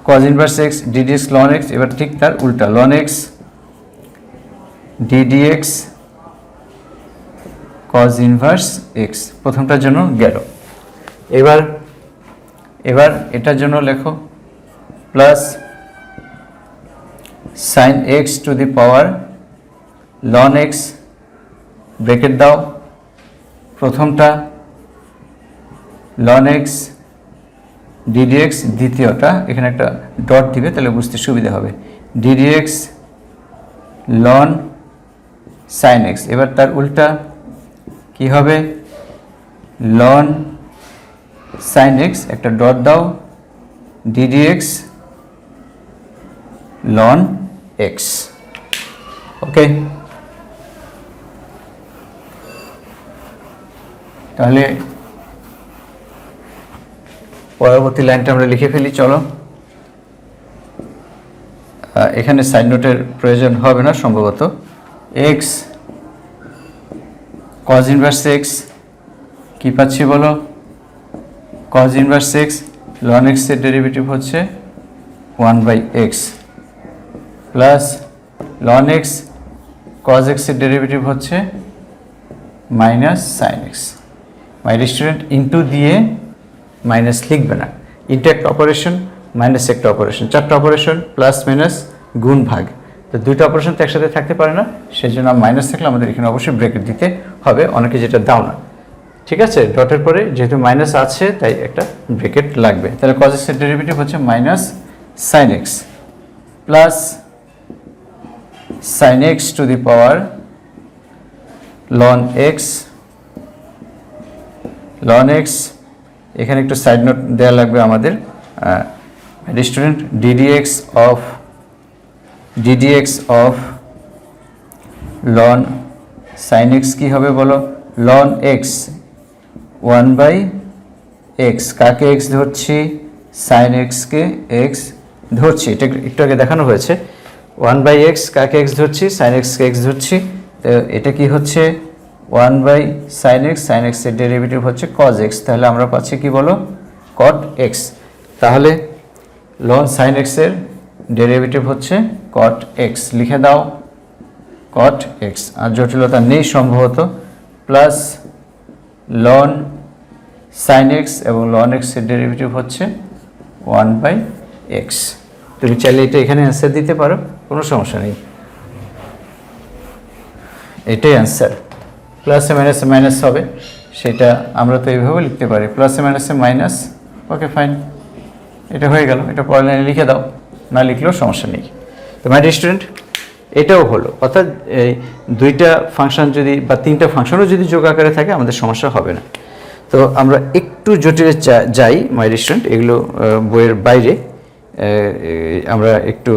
cos inverse X d d x ln X, এবার ঠিক তার উল্টা ln X d d x cos inverse X, প্রথমটার জন্য গেল। এবার এটার জন্য লেখো plus sine x to the power ln X, bracket দাও, প্রথমটা লন এক্স ডিডিএক্স, দ্বিতীয়টা এখানে একটা ডট দিবে তাহলে বুঝতে সুবিধা হবে, ডিডিএক্স লন সাইন এক্স। এবার তার উল্টা কি হবে, লন সাইন এক্স, একটা ডট দাও, ডিডিএক্স লন এক্স। ওকে, তাহলে পরবর্তী লাইনটা আমরা লিখে ফেলি, চলো। এখানে সাইড নোটের প্রয়োজন হবে না সম্ভবত। এক্স cos ইনভার্স এক্স কী পাচ্ছি বলো, cos ইনভার্স এক্স লন এক্সের ডেরিভেটিভ হচ্ছে 1/x plus ln x cos এক্সের ডেরিভেটিভ হচ্ছে minus sine x. My student into দিয়ে মাইনাস লিখবে না, ইন্টু একটা অপারেশন, মাইনাস একটা অপারেশন, চারটা অপারেশন, প্লাস মাইনাস গুণ ভাগ, তো দুইটা অপারেশন তো একসাথে থাকতে পারে না, সেই জন্য মাইনাস থাকলে আমাদের এখানে অবশ্যই ব্রেকেট দিতে হবে, অনেকে যেটা দাও না, ঠিক আছে। ডটের পরে যেহেতু মাইনাস আছে তাই একটা ব্রেকেট লাগবে। তাহলে cos এক্সের ডেরিভেটিভ হচ্ছে minus sine X plus sine x to the power ln X, এখানে একটু সাইড নোট দেওয়া লাগবে আমাদের student, d d x of ln sine X কী হবে বলো, লন এক্স 1/x, কাকে এক্স ধরছি, সাইন এক্সকে এক্স ধরছি, এটা একটু আগে দেখানো হয়েছে, 1/x কাকে এক্স ধরছি, সাইন এক্সকে এক্স ধরছি, তো এটা কি হচ্ছে 1/sin x, sin x এর ডেরিভেটিভ হচ্ছে cos x, তাহলে আমরা পাচ্ছি কি বলো, cot x। তাহলে ln sin x এর ডেরিভেটিভ হচ্ছে cot x, লিখে দাও cot x, আর জটিলতা নেই সম্ভবত, প্লাস ln sin x এবং ln x এর ডেরিভেটিভ হচ্ছে 1/x। তুমি চাইলে এটা এখানে অ্যান্সার দিতে পারো, কোনো সমস্যা নেই, এটাই অ্যান্সার। প্লাসে মাইনাসে মাইনাস হবে, সেটা আমরা তো এইভাবে লিখতে পারি, প্লাসে মাইনাসে মাইনাস। ওকে ফাইন, এটা হয়ে গেল, এটা পরের লাইনে লিখে দাও, না লিখলেও সমস্যা নেই। তো মাই ডিয়ার স্টুডেন্ট, এটাও হলো, অর্থাৎ এই দুইটা ফাংশন যদি বা তিনটা ফাংশনও যদি যোগ আকারে থাকে আমাদের সমস্যা হবে না। তো আমরা একটু জটিলে যাই মাই ডিয়ার স্টুডেন্ট, এগুলো বইয়ের বাইরে, আমরা একটু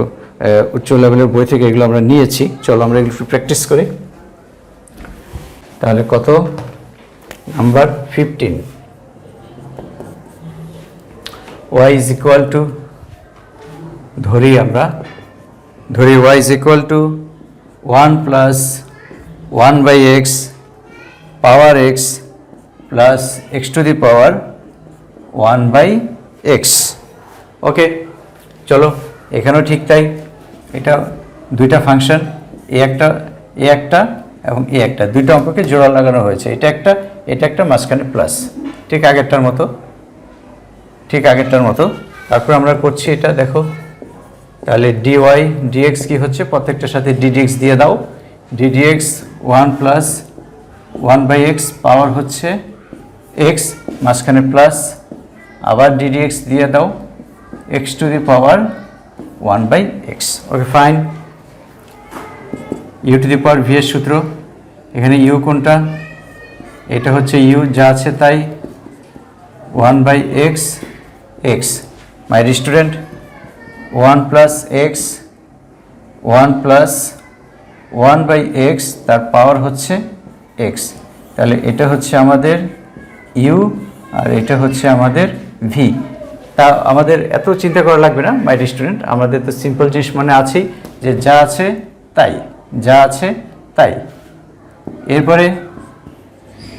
উচ্চ লেভেলের বই থেকে এগুলো আমরা নিয়েছি। চলো আমরা এগুলো একটু প্র্যাকটিস করি। তাহলে কত? Number 15, y is equal to, ধরি y is equal to 1 plus 1 by x power x plus x to the power 1 by x। ওকে, চলো এখানেও ঠিক তাই। এটা দুইটা ফাংশন, এ একটা এবং এ একটা, দুইটা অঙ্ককে জোড়া লাগানো হয়েছে। এটা একটা মাঝখানে প্লাস, ঠিক আগেরটার মতো। তারপর আমরা করছি এটা, দেখো তাহলে dy dx কি হচ্ছে, প্রত্যেকটার সাথে ddx দিয়ে দাও। ddx 1 plus 1 by x পাওয়ার হচ্ছে x, মাঝখানে প্লাস, আবার ddx দিয়ে দাও x to the power 1 by x। Okay fine. u to the power v এর সূত্র, এখানে u কোনটা? এটা হচ্ছে u, যা আছে তাই, 1 by x x। My student, 1 plus x 1 plus 1 by x, তার পাওয়ার হচ্ছে x। তাহলে এটা হচ্ছে আমাদের u আর এটা হচ্ছে আমাদের v। তা আমাদের এত চিন্তা করা লাগবে না মাই স্টুডেন্ট, আমাদের তো সিম্পল জিনিস মানে আছেই, যে যা আছে তাই। এরপরে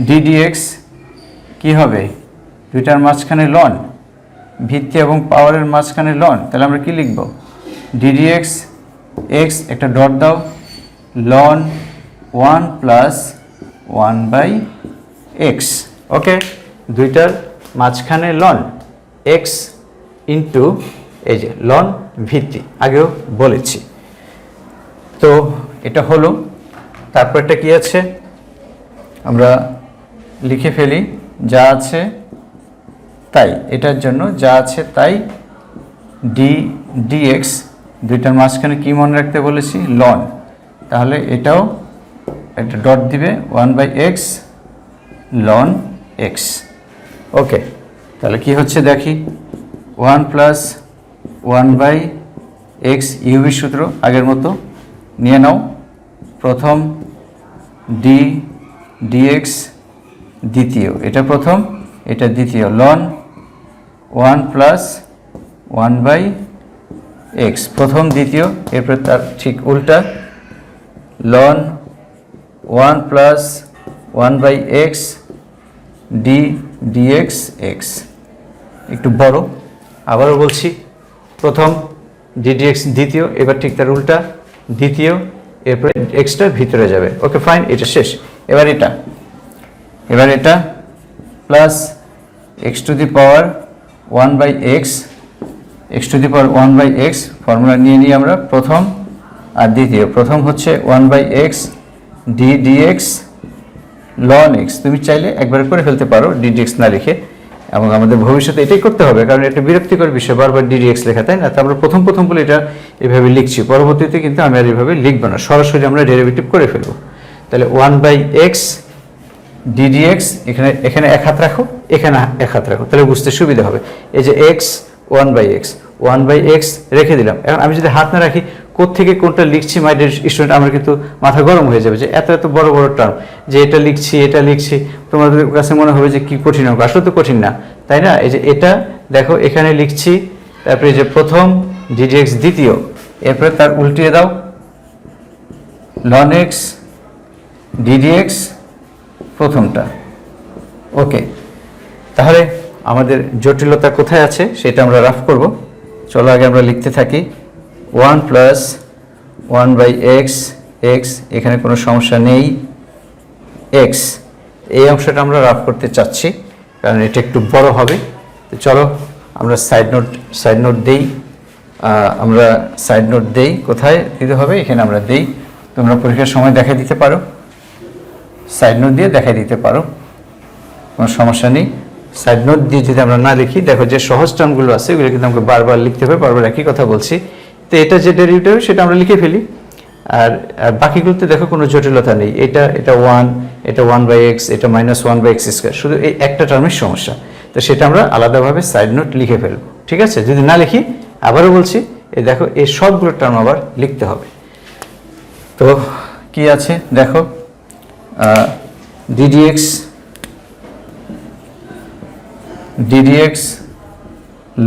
ddx কি হবে? দুইটার মাঝখানে লন, ভিত্তি এবং পাওয়ারের মাঝখানে লন, তাহলে আমরা কি লিখব? ddx x, একটা ডট দাও, লন 1 plus 1 by x। ওকে, দুইটার মাঝখানে লন x ইন্টু এই যে লন ভিত্তি, আগেও বলেছি। তো এটা হলো। তারপরটা কি আছে আমরা লিখে ফেলি, যা আছে তাই। এটার জন্য যা আছে তাই dx, দুইটার মাঝখানে কি মনে রাখতে বলেছি? লন। তাহলে এটাও একটা ডট দিবে, 1 by x লন x। ওকে, তাহলে কি হচ্ছে দেখি, 1 plus 1 by x ইউভি সূত্র আগের মতো নিয়ে নাও। প্রথম dx, দ্বিতীয়, এটা প্রথম এটা দ্বিতীয়, লন 1 plus 1 by x, প্রথম দ্বিতীয়। এরপর তার ঠিক উল্টা, loan 1 plus 1 by x dx x। একটু বড়, আবারও বলছি, প্রথম ddx দ্বিতীয়, এবার ঠিক তার উল্টা দ্বিতীয়, এরপরে এক্সটা ভিতরে যাবে। ওকে ফাইন, এটা শেষ। এবার এটা plus x to the power 1 by x, x to the power 1 by x formula নিয়ে নিই আমরা, প্রথম আর দ্বিতীয়। প্রথম হচ্ছে 1 by x dx ln x। তুমি চাইলে একবার করে ফেলতে পারো ddx না লিখে, এবং আমাদের ভবিষ্যতে এটাই করতে হবে, কারণ এটা বিরক্তিকর বিষয় বারবার ddx লেখা, তাই না? তো আমরা প্রথম বলে এটা এভাবে লিখছি, পরবর্তীতে কিন্তু আমি আর এভাবে লিখব না, সরাসরি আমরা ডেরিভেটিভ করে ফেলবো। তাহলে 1 by x ddx, এখানে এক হাত রাখো, এখানে এক হাত রাখো, তাহলে বুঝতে সুবিধা হবে। এই যে x 1 by x রেখে দিলাম। এখন আমি যদি হাত না রাখি, কোত্থেকে কোনটা লিখছি মাই ডিয়ার স্টুডেন্ট, আমার কিন্তু মাথা গরম হয়ে যাবে যে এত বড় টার্ম, যে এটা লিখছি, তোমাদের কাছে মনে হবে যে কি কঠিন হবে। আসলে তো কঠিন না, তাই না? এই যে এটা দেখো, এখানে লিখছি, তারপরে এই যে প্রথম ddx দ্বিতীয়, এরপরে তার উল্টিয়ে দাও, ln x ddx প্রথমটা। ওকে, তাহলে আমাদের জটিলতা কোথায় আছে সেটা আমরা রাফ করব। চলো আগে আমরা লিখতে থাকি, 1 plus 1 by x, এখানে কোনো সমস্যা নেই, x, এই অংশটা আমরা রাফ করতে চাচ্ছি কারণ এটা একটু বড় হবে। তো চলো আমরা সাইড নোট দেই, কোথায় দিতে হবে এখানে আমরা দেই, তোমরা পরীক্ষার সময় দেখাই দিতে পারো, সাইড নোট দিয়ে দেখাই দিতে পারো, কোনো সমস্যা নেই। সাইড নোট দিয়ে যদি আমরা না লিখি, দেখো যে সহজ টার্মগুলো আছে এগুলো কিন্তু আমাকে বারবার লিখতে হবে, বারবার একই কথা বলছি। তো এটা যে ডেরিভেটিভ সেটা আমরা লিখে ফেলি, আর বাকিগুলোতে দেখো কোনো জটিলতা নেই। এটা 1, এটা 1 by x, এটা -1 by x স্কয়ার, শুধু এই একটা টার্মের সমস্যা। তো সেটা আমরা আলাদাভাবে সাইড নোট লিখে ফেলবো, ঠিক আছে? যদি না লিখি আবারও বলছি, এই দেখো এই সবগুলো টার্ম আবার লিখতে হবে। তো কি আছে দেখো, ddx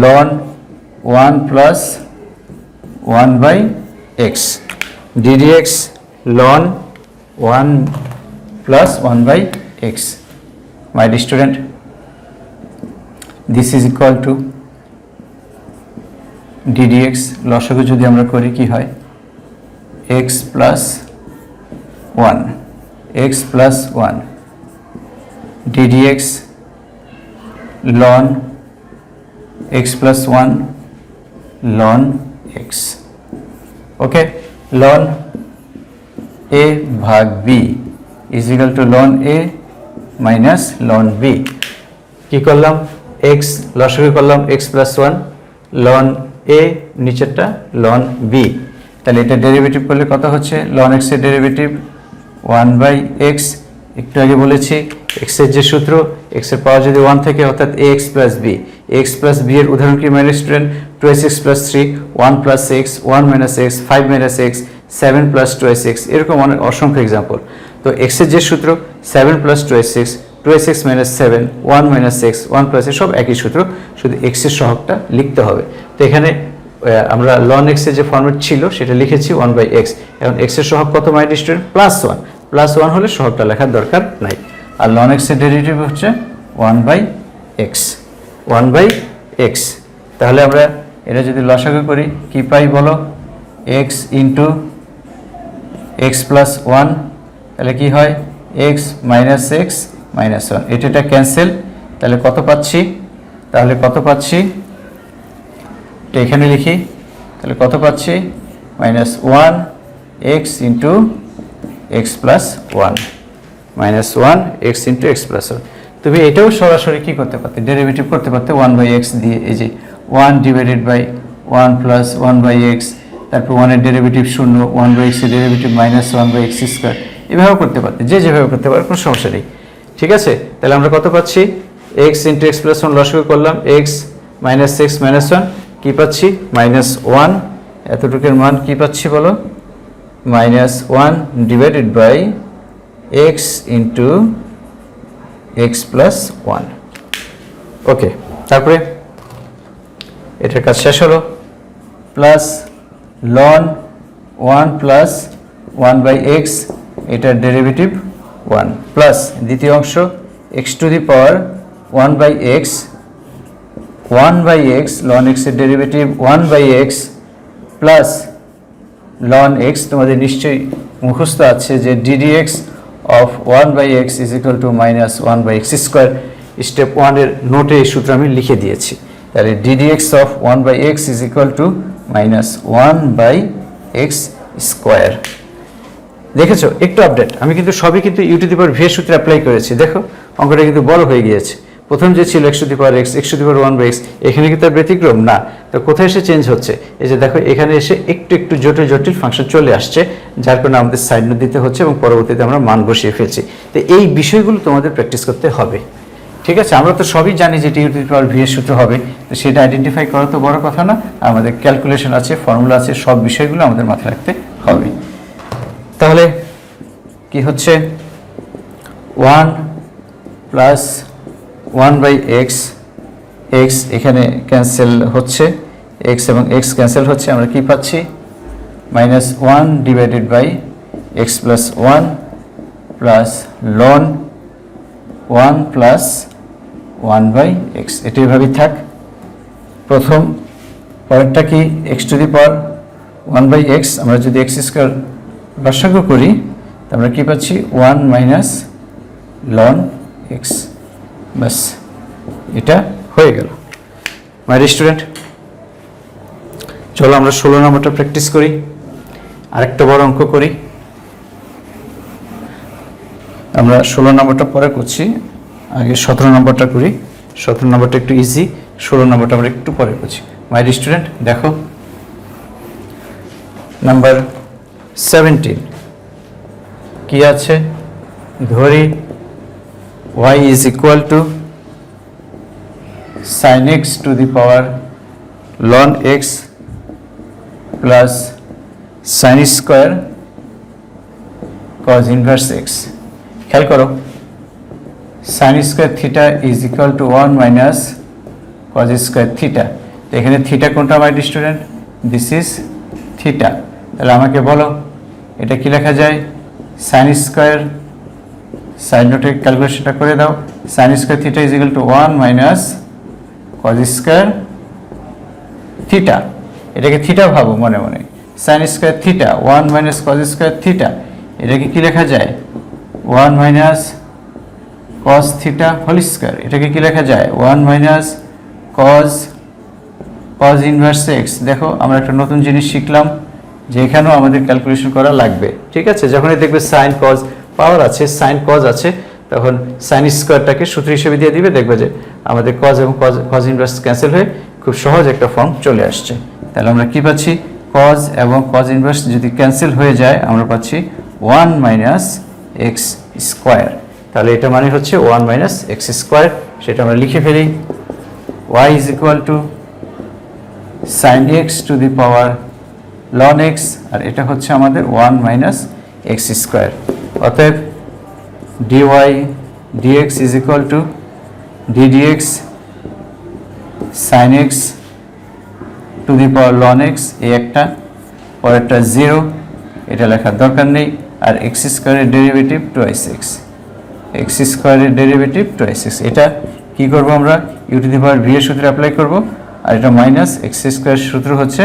ln 1 plus 1 by x, ddx ln 1 plus 1 by x. My dear student, this is equal to ddx লসাগু যদি আমরা করি কি হয়, x plus 1 ddx ln x plus 1 ln x. Okay, ln a ভাগ b is equal to ln a minus ln b. কি করলাম, x লসাগু করলাম x plus 1 ln a, নিচেরটা ln b। তাহলে এটা ডেরিভেটিভ করলে কত হচ্ছে, ln x এর ডেরিভেটিভ 1 বাই x। একটু আগে বলেছি x এর যে সূত্র, x এর পাওয়ার যদি 1 থেকে অর্থাৎ ax plus b, x plus b এর উদাহরণ কি minus student, 2x plus 3, 1 plus x, 1 minus x, 5 minus x, 7 plus 2x, এরকম অনেক অসংখ্য এক্সাম্পল। তো x এর যে সূত্র 7 plus 2x, 2x minus 7, 1 minus x, 1 plus x, সব একই সূত্র, শুধু x এর সহগটা লিখতে হবে। তো এখানে আমরা ln x এর যে ফরম্যাট ছিল সেটা লিখেছি 1 বাই x। এখন x এর সহগ কত মাই ডিয়ার স্টুডেন্ট, প্লাস 1 হলে সহগটা লেখার দরকার নাই। আর ln x এর ডেরিভেটিভ হচ্ছে 1 বাই x। তাহলে আমরা এটা যদি লসাগু করি কি পাই বলো, x ইন্টু x প্লাস 1, তাহলে কি হয় x মাইনাস x মাইনাস 1, এটা ক্যান্সেল। তাহলে কত পাচ্ছি, এটা এখানে লিখি, তাহলে কত পাচ্ছি, minus 1 x into X plus 1 minus 1 x into X plus 1। তুমি এটাও সরাসরি কি করতে পারতে, ডেরিভেটিভ করতে পারতে 1 বাই এক্স দিয়ে, এই যে 1 divided by 1 plus 1 by x, তারপর 1 এর ডেরিভেটিভ 0, 1 বাই এক্স এর derivative minus 1 by x square, এভাবেও করতে পারতে, যেভাবে করতে পারে কোনো সমস্যা নেই। ঠিক আছে, তাহলে আমরা কত পাচ্ছি, এক্স ইন্টু এক্স প্লাস 1 লসাগু করলাম, এক্স মাইনাস এক্স মাইনাস 1, কী পাচ্ছি মাইনাস 1, এতটুকুর মান কী পাচ্ছি বলো, minus 1 divided by X into X plus 1। Okay, তারপরে এটার কাজ শেষ হলো, plus ln 1 plus 1 by X, এটার ডেরিভেটিভ 1, প্লাস দ্বিতীয় অংশ X to the power 1 by X, 1 by x ln এক্সের derivative 1 by x plus ln x, তোমাদের নিশ্চয়ই মুখস্থ আছে যে ddx of 1 by x is equal to minus 1 by x square। Step 1 এর নোটে এই সূত্র আমি লিখে দিয়েছি। তাহলে ddx of 1 by x is equal to minus 1 by x square। দেখেছো একটু আপডেট, আমি কিন্তু সবই কিন্তু u to the power V এর সূত্রে অ্যাপ্লাই করেছি। দেখো অঙ্কটা কিন্তু বড় হয়ে গিয়েছে। প্রথম যে ছিল x to the power x, x to the power 1 by x, এখানে কিন্তু তার ব্যতিক্রম না। তো কোথায় এসে চেঞ্জ হচ্ছে, এই যে দেখো এখানে এসে একটু জটিল ফাংশন চলে আসছে, যার কারণে আমাদের সাইড নোট দিতে হচ্ছে এবং পরবর্তীতে আমরা মান বসিয়ে ফেলছি। তো এই বিষয়গুলো তোমাদের প্র্যাকটিস করতে হবে। ঠিক আছে, আমরা তো সবই জানি যে u to the power V এর সূত্র হবে, তো সেটা আইডেন্টিফাই করা তো বড় কথা না, আমাদের ক্যালকুলেশন আছে, ফর্মুলা আছে, সব বিষয়গুলো আমাদের মাথায় রাখতে হবে। তাহলে কি হচ্ছে, 1 প্লাস 1 বাই এক্স, এক্স এখানে ক্যান্সেল হচ্ছে, এক্স এবং এক্স ক্যান্সেল হচ্ছে, আমরা কি পাচ্ছি minus 1 divided by x plus 1 plus ln 1 plus 1 by x. এটা এভাবেই থাক। প্রথম পয়েন্টটা কি, x to the power 1 by x, আমরা যদি এক্স স্কোয়ার লসাগু করি আমরা কি পাচ্ছি 1 মাইনাস লন এক্স, বাস এটা হয়ে গেল। মাই স্টুডেন্ট, চলো আমরা 16 নম্বরটা প্র্যাকটিস করি, আরেকটা বড় অঙ্ক করি। আমরা 16 নম্বরটা পরে করছি, আগে 17 নম্বরটা করি। 17 নম্বরটা একটু ইজি, 16 নম্বরটা আমরা একটু পরে করছি। মাই স্টুডেন্ট দেখো, নাম্বার 17 কি আছে, ধরি y is equal to sin x to the power ln x plus sine square cos inverse x. খেয়াল করো, sign square theta is equal to 1 minus cos square theta. এখানে থিটা কোনটা my student? This is theta. তাহলে আমাকে বলো এটা কি লেখা যায়? সাইন স্কোয়ার, সাইন নোটে ক্যালকুলেশনটা করে দাও। Sine square theta is equal to 1 minus cos square theta. এটাকে থিটা ভাবো মনে মনে। Sine square theta 1 minus cos square theta, এটাকে কি লেখা যায়? 1 minus cos theta whole square. এটাকে কি লেখা যায়? 1 মাইনাস কজ ইনভার্স এক্স। দেখো আমরা একটা নতুন জিনিস শিখলাম যে এখানেও আমাদের ক্যালকুলেশন করা লাগবে। ঠিক আছে, যখনই দেখবে সাইন কজ পাওয়ার আছে, সাইন কজ আছে, তখন সাইন স্কোয়ারটাকে সূত্র হিসেবে দিয়ে দিবে, দেখবে যে আমাদের কজ এবং কজ ইনভার্স ক্যান্সেল হয়ে খুব সহজ একটা ফর্ম চলে আসছে। তাহলে আমরা কি পাচ্ছি? কজ এবং কজ ইনভার্স যদি ক্যান্সেল হয়ে যায় আমরা পাচ্ছি 1 মাইনাস এক্স স্কোয়ার। তাহলে এটা মানে হচ্ছে 1 মাইনাস এক্স স্কোয়ার। সেটা আমরা লিখে ফেলি। y is equal to sine x to the power ln X, আর এটা হচ্ছে আমাদের 1 মাইনাস এক্স স্কোয়ার। অতএব dy dx is equal to ddx sine x to the power ln X. এই একটা, পরেরটা 0, এটা লেখার দরকার নেই। আর এক্স স্কোয়ারের ডেরিভেটিভ টোয়াইস এক্স, এক্স স্কোয়ারের ডেরিভেটিভ টোয়াইস এক্স। এটা কি করব আমরা? U to the power V এর সূত্রে অ্যাপ্লাই করব, আর এটা মাইনাস এক্স স্কোয়ার সূত্র হচ্ছে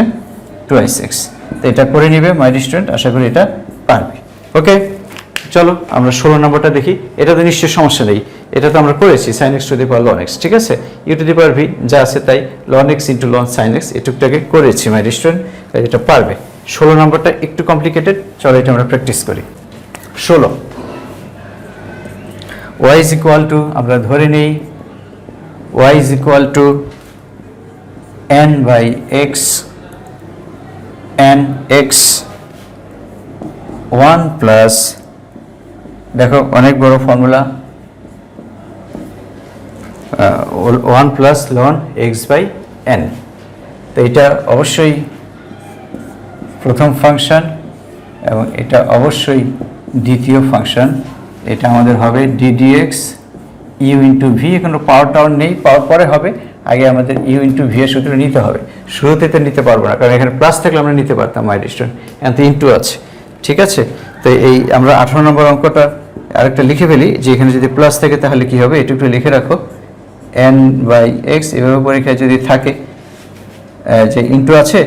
টোয়াইস এক্স। তো এটা করে নিবে মাই স্টুডেন্ট, আশা করি এটা পারবে। ওকে, চলো আমরা 16 নম্বরটা দেখি। এটা তো নিশ্চয়ই সমস্যা নেই, এটা তো আমরা করেছি, sine x to the power ln X. ঠিক আছে, U to the power V যা আছে তাই, ln x into ln sine X, এটুকটাকে করেছি মাই স্টুডেন্ট, এটা পারবে। 16 নম্বরটা একটু কমপ্লিকেটেড, চলো এটা আমরা প্র্যাকটিস করি। 16 y ইজ ইকুয়াল টু, আমরা ধরে নেই y is equal to n by x, n x 1 plus, দেখো অনেক বড় formula, 1 plus ln x by n। তো এটা অবশ্যই প্রথম ফাংশন এবং এটা অবশ্যই দ্বিতীয় ফাংশন। এটা আমাদের হবে ddx ইউ ইন্টু ভি। এখানে পাওয়ার টাউন নেই, পাওয়ার পরে হবে, আগে আমাদের ইউ ইন্টু ভি এর সূত্র নিতে হবে। শুরুতে তো নিতে পারবো না, কারণ এখানে প্লাস থাকলে আমরা নিতে পারতাম মাই স্টুডেন্ট, এখানে তো ইন্টু আছে। ঠিক আছে, তো এই আমরা 18 নম্বর অঙ্কটা আরেকটা লিখে ফেলি, যে এখানে যদি প্লাস থাকে তাহলে কি হবে, একটু লিখে রাখো। n বাই এক্স, এভাবে পরীক্ষায় যদি থাকে যে ইন্টু আছে,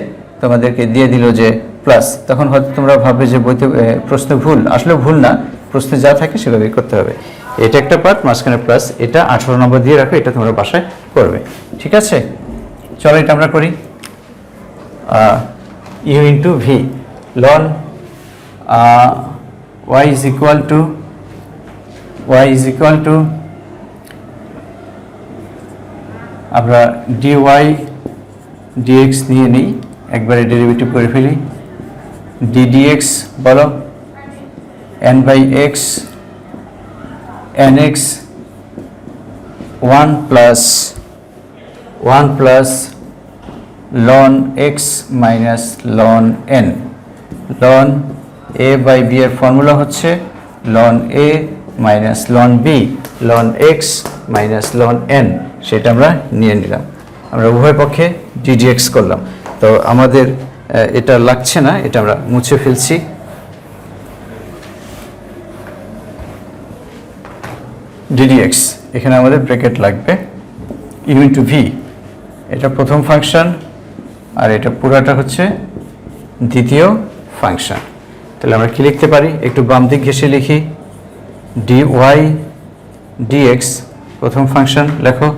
তোমাদেরকে দিয়ে দিল যে প্লাস, তখন হয়তো তোমরা ভাববে যে বইতে প্রশ্ন ভুল। আসলে ভুল না, প্রশ্নে যা থাকে সেভাবেই করতে হবে। এটা একটা পার্ট, মাঝখানে প্লাস, এটা 18 নম্বর দিয়ে রাখো, এটা তোমরা বাসায় করবে। ঠিক আছে, চলো এটা আমরা করি। U into v ln y is equal to আমরা dy dx নিয়ে নিই, একবারে ডেরিভেটিভ করে ফেলি। ddx বলো n by x nx 1 plus ln x minus ln n। ln a by b এর ফর্মুলা হচ্ছে ln a minus ln b, ln x minus ln n, সেটা আমরা নিয়ে নিলাম। আমরা উভয় পক্ষে ddx করলাম। তো আমাদের এটা লাগছে না, এটা আমরা মুছে ফেলছি। ddx, এখানে আমাদের ব্র্যাকেট লাগবে। ইউ ইন্টু ভি, এটা প্রথম ফাংশন, আর এটা পুরাটা হচ্ছে দ্বিতীয় ফাংশন। তাহলে আমরা কি লিখতে পারি, একটু বাম দিক ঘেঁষে লিখি। dy dx প্রথম ফাংশন লেখো,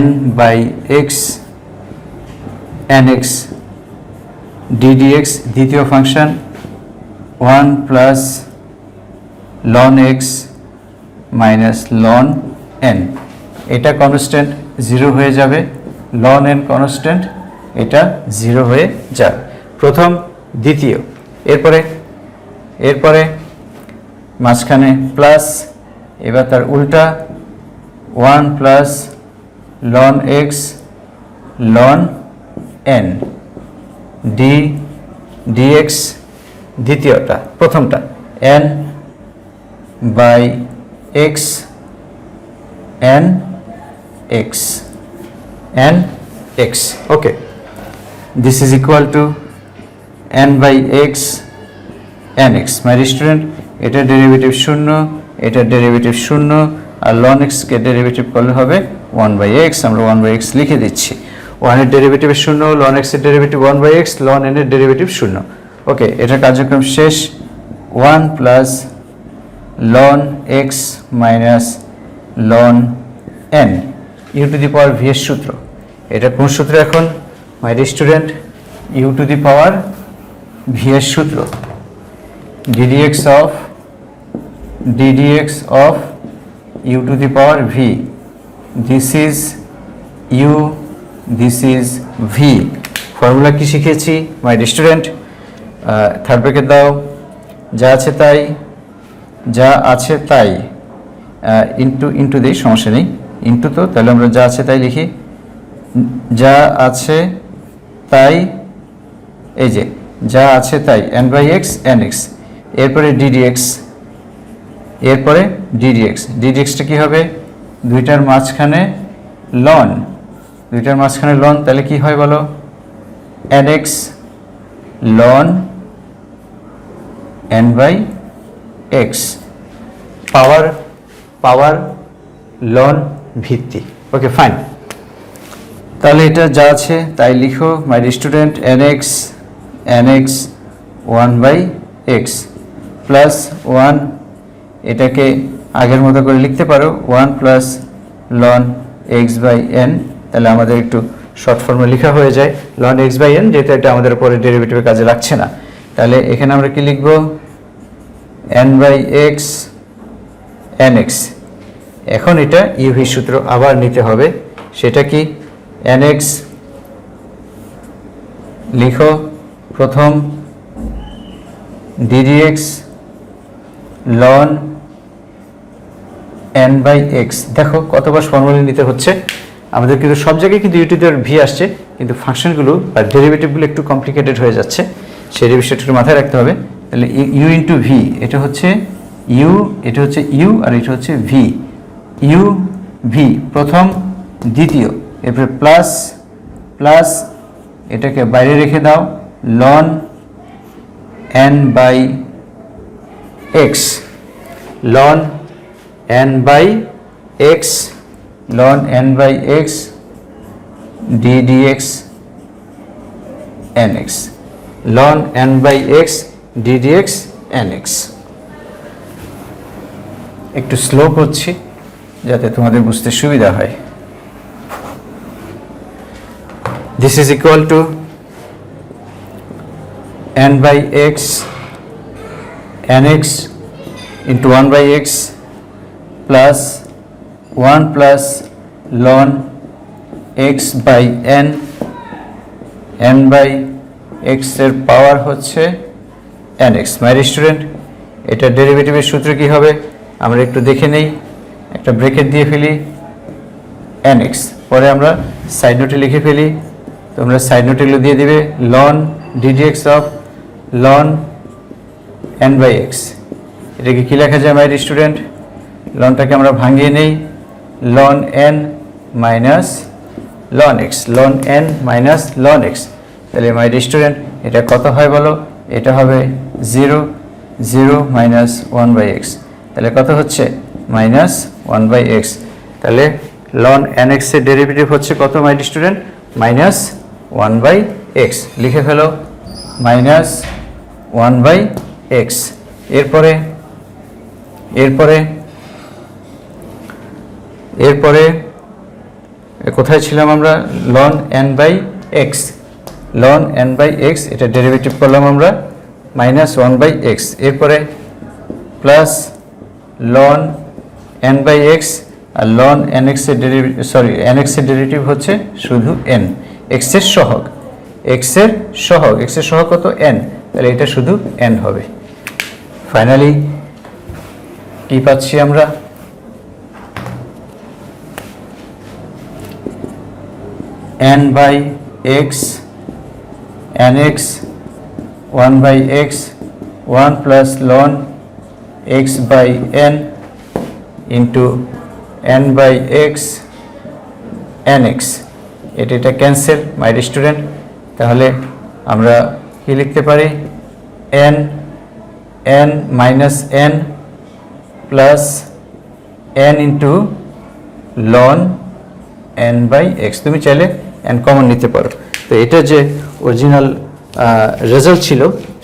n by x nx ddx দ্বিতীয় function 1 plus ln x minus ln n। এটা কনস্ট্যান্ট 0 হয়ে যাবে, ln n কনস্ট্যান্ট, এটা 0 হয়ে যাবে। প্রথম দ্বিতীয়, এরপরে মাঝখানে প্লাস, এবার তার উল্টা 1 plus ln x ln n d dx দ্বিতীয়টা, প্রথমটা n by x n x n x. Okay, this is equal to n by x n x. My student, এটার ডেরিভেটিভ শূন্য, এটার ডেরিভেটিভ শূন্য, আর লন এক্সকে ডেরিভেটিভ করলে হবে ওয়ান বাই এক্স। আমরা ওয়ান বাই এক্স লিখে দিচ্ছি। ওয়ানের ডেরিভেটিভ শূন্য, লন এক্সের derivative one by x, ln এনের ডেরিভেটিভ শূন্য। ওকে, এটার কার্যক্রম শেষ। One plus ln x minus ln n u to the power V এর সূত্র। এটা কোন সূত্র এখন my student? U to the power V এর সূত্র, ddx of u to the power v. This is u, this is v. Formula কি শিখেছি মাই স্টুডেন্ট? থার্ড ব্র্যাকেট দাও, যা আছে তাই, যা আছে তাই ইন্টু দিই, সমস্যা নেই, ইন্টু তো, তাহলে আমরা যা আছে তাই লিখি। যা আছে তাই, এই যে যা আছে তাই n by x n x, এরপরে ডিডিএক্স, এরপরে ডিডিএক্স। ডিডিএক্সটা কী হবে? দুইটার মাঝখানে লন, দুইটার মাঝখানে লন, তাহলে কি হয় বলো? N x ln n by x, power power ln ভিত্তি। ওকে ফাইন, তাহলে এটা যা আছে তাই লিখো my student. N x one by x plus one, এটাকে আগের মতো করে লিখতে পারো one plus ln x by n, তাহলে আমাদের একটু শর্ট ফর্মে লেখা হয়ে যায় লন এক্স বাই এন, যেহেতু এটা আমাদের পরে ডেরিভেটিভের কাজে লাগছে না। তাহলে এখানে আমরা কি লিখব? N by x n x. এখন এটা ইউভি সূত্র আবার নিতে হবে, সেটা কি? এন এক্স লিখো প্রথম, ddx ln n by x. দেখো কতবার ফর্মুলা নিতে হচ্ছে আমাদের, কিন্তু সব জায়গায় কিন্তু ইউটিউবের ভি আসছে, কিন্তু ফাংশনগুলো বা ডেরিভেটিভগুলো একটু কমপ্লিকেটেড হয়ে যাচ্ছে, সেই বিষয়টা একটু মাথায় রাখতে হবে। তাহলে ইউ ইন্টু ভি, এটা হচ্ছে ইউ, এটা হচ্ছে ইউ, আর এটা হচ্ছে ভি। ইউ ভি প্রথম, দ্বিতীয়, এরপরে প্লাস প্লাস, এটাকে বাইরে রেখে দাও, ln n by x, ln n by x, ln n by x ddx n x, ln n by x ddx n x. একটু স্লো করছি যাতে তোমাদের বুঝতে সুবিধা হয়। This is equal to n by x nx into 1 by x plus 1 plus ln x by n by x এর পাওয়ার হচ্ছে nx। My student, এটা ডেরিভেটিভের সূত্র কি হবে আমরা একটু দেখে নেই, একটা ব্রেকেট দিয়ে ফেলি, nx, পরে আমরা সাইড নোটে লিখে ফেলি, তোমরা সাইড নোটে দিয়ে দিবে ln ddx of ln n by x। এটাকে কি লেখা যায় মাই স্টুডেন্ট? লনটাকে আমরা ভাঙিয়ে নেই, ln n minus ln x, ln n minus ln x। তাহলে মাই স্টুডেন্ট এটা কত হয় বলো? এটা হবে 0 0 মাইনাস 1 বাই এক্স, তাহলে কত হচ্ছে? Minus 1 by x. তাহলে ln nx এর ডেরিভেটিভ হচ্ছে কত my student? Minus 1 by x. লিখে ফেলো মাইনাস 1 বাই এক্স। এরপরে এরপরে এরপরে কোথায় ছিলাম আমরা? ln n by x, ln n by x, এটা ডেরিভেটিভ করলাম আমরা মাইনাস 1 বাই এক্স। এরপরে plus ln n by x, আর ln nx এর ডেরিভেটিভ, সরি nx এর ডেরিভেটিভ হচ্ছে শুধু n, x এর সহগ, x এর সহগ, x এর সহগ কত? n, তাহলে এটা শুধু n হবে। ফাইনালি কি পাচ্ছি আমরা? n by x nx 1 by x 1 plus ln x by n into n by x nx। এটা ক্যান্সেল মাই স্টুডেন্ট। তাহলে আমরা কি লিখতে পারি, n minus n plus n into ln n by x। তুমি চাইলে n কমন নিতে পারো। তো এটা যে অরিজিনাল রেজাল্ট ছিল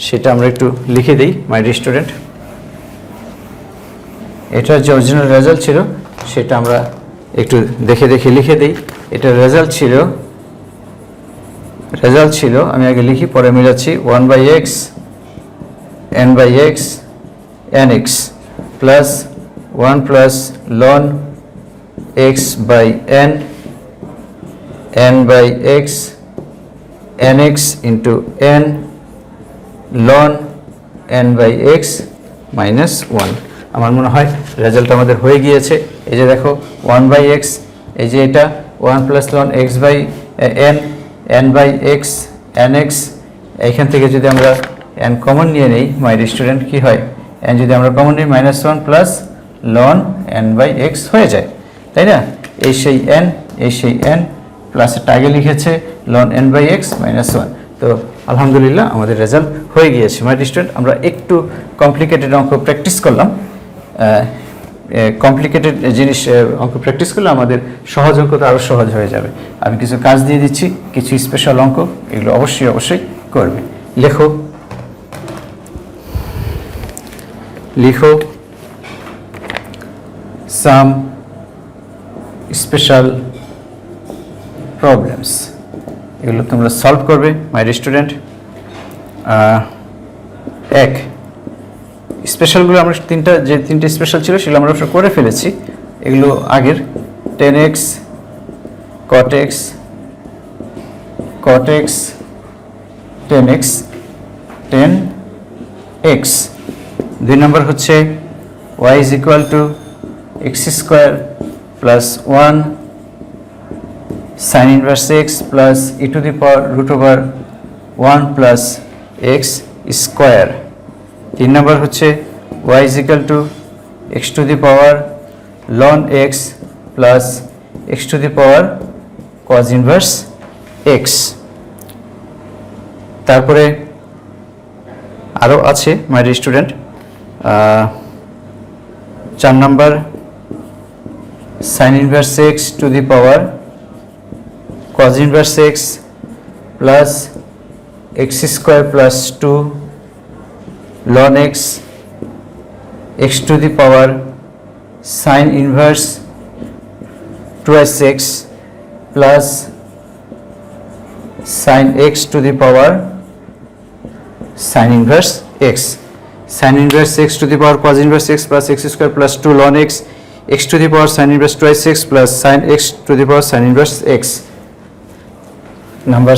সেটা আমরা একটু লিখে দিই মাই স্টুডেন্ট। এটার যে অরিজিনাল রেজাল্ট ছিল সেটা আমরা একটু দেখে লিখে দিই। এটা রেজাল্ট ছিল আমি আগে লিখি পরে মিলাচ্ছি 1 by x n by x nx plus 1 plus ln x by n by x nx into n ln n by x minus 1। আমার মনে হয় রেজাল্ট আমাদের হয়ে গিয়েছে। এই যে দেখো 1 বাই এক্স, এই যে এটা 1 plus ln x by n by x nx। এইখান থেকে যদি আমরা n কমন নিয়ে নিই মাই স্টুডেন্ট কি হয়, n যদি আমরা কমন নিই minus 1 plus ln n by x হয়ে যায়, তাই না? এই সেই n প্লাস এটা আগে লিখেছে ln n by x minus 1। তো আলহামদুলিল্লাহ আমাদের রেজাল্ট হয়ে গিয়েছে মাই স্টুডেন্ট। আমরা একটু কমপ্লিকেটেড অঙ্ক প্র্যাকটিস করলাম। কমপ্লিকেটেড জিনিস অঙ্ক প্র্যাকটিস করলে আমাদের সহজ অঙ্ক তো আরও সহজ হয়ে যাবে। আমি কিছু কাজ দিয়ে দিচ্ছি, কিছু স্পেশাল অঙ্ক, এগুলো অবশ্যই করবে। লিখো সাম স্পেশাল প্রবলেমস, এগুলো তোমরা সলভ করবে মাই স্টুডেন্ট। এক স্পেশালগুলো আমরা তিনটে স্পেশাল ছিল সেগুলো আমরা অবশ্য করে ফেলেছি। এগুলো আগের 10x cot x 10x 10x। 2 নম্বর হচ্ছে y is equal to x square plus 1 sin inverse x plus e to the power root over 1 plus x square। 3 নম্বর হচ্ছে y is equal to x to the power ln x plus x to the power cos inverse x। তারপরে আরও আছে my student. 4 number sin inverse x to the power cos inverse x plus x square plus 2 ln x x to the power sin inverse twice x plus sin x to the power sin inverse x। sin inverse x to the power cos inverse x plus x square plus 2 ln x x to the power sin inverse twice x plus sin x to the power sin inverse x। Number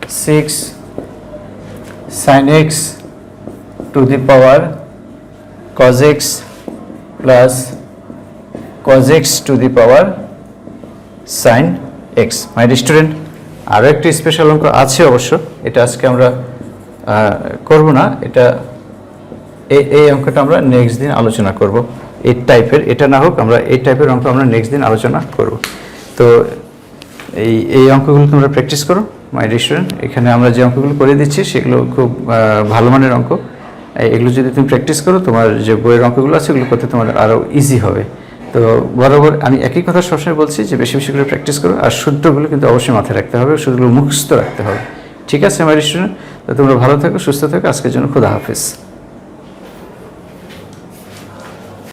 6 sin x to the power cos x plus cos x to the power sin x। My student আরও একটি special অঙ্ক আছে অবশ্য, এটা আজকে আমরা করব না। এই অঙ্কটা আমরা নেক্সট দিন আলোচনা করব। এই টাইপের, এটা না হোক আমরা এই টাইপের অঙ্ক আমরা নেক্সট দিন আলোচনা করব। তো এই অঙ্কগুলো তোমরা প্র্যাকটিস করো মাই স্টুডেন্ট। এখানে আমরা যে অঙ্কগুলো করে দিচ্ছি সেগুলো খুব ভালো মানের অঙ্ক। এগুলো যদি তুমি প্র্যাকটিস করো তোমার যে বইয়ের অঙ্কগুলো আছে এগুলো করতে তোমাদের আরও ইজি হবে। তো বরাবর আমি একই কথা সবসময় বলছি যে বেশি বেশি করে প্র্যাকটিস করো, আর সূত্রগুলো কিন্তু অবশ্যই মাথায় রাখতে হবে, সূত্রগুলো মুখস্থ রাখতে হবে। ঠিক আছে মাই স্টুডেন্ট? তো তোমরা ভালো থাকো, সুস্থ থাকো। আজকের জন্য খোদা হাফেজ।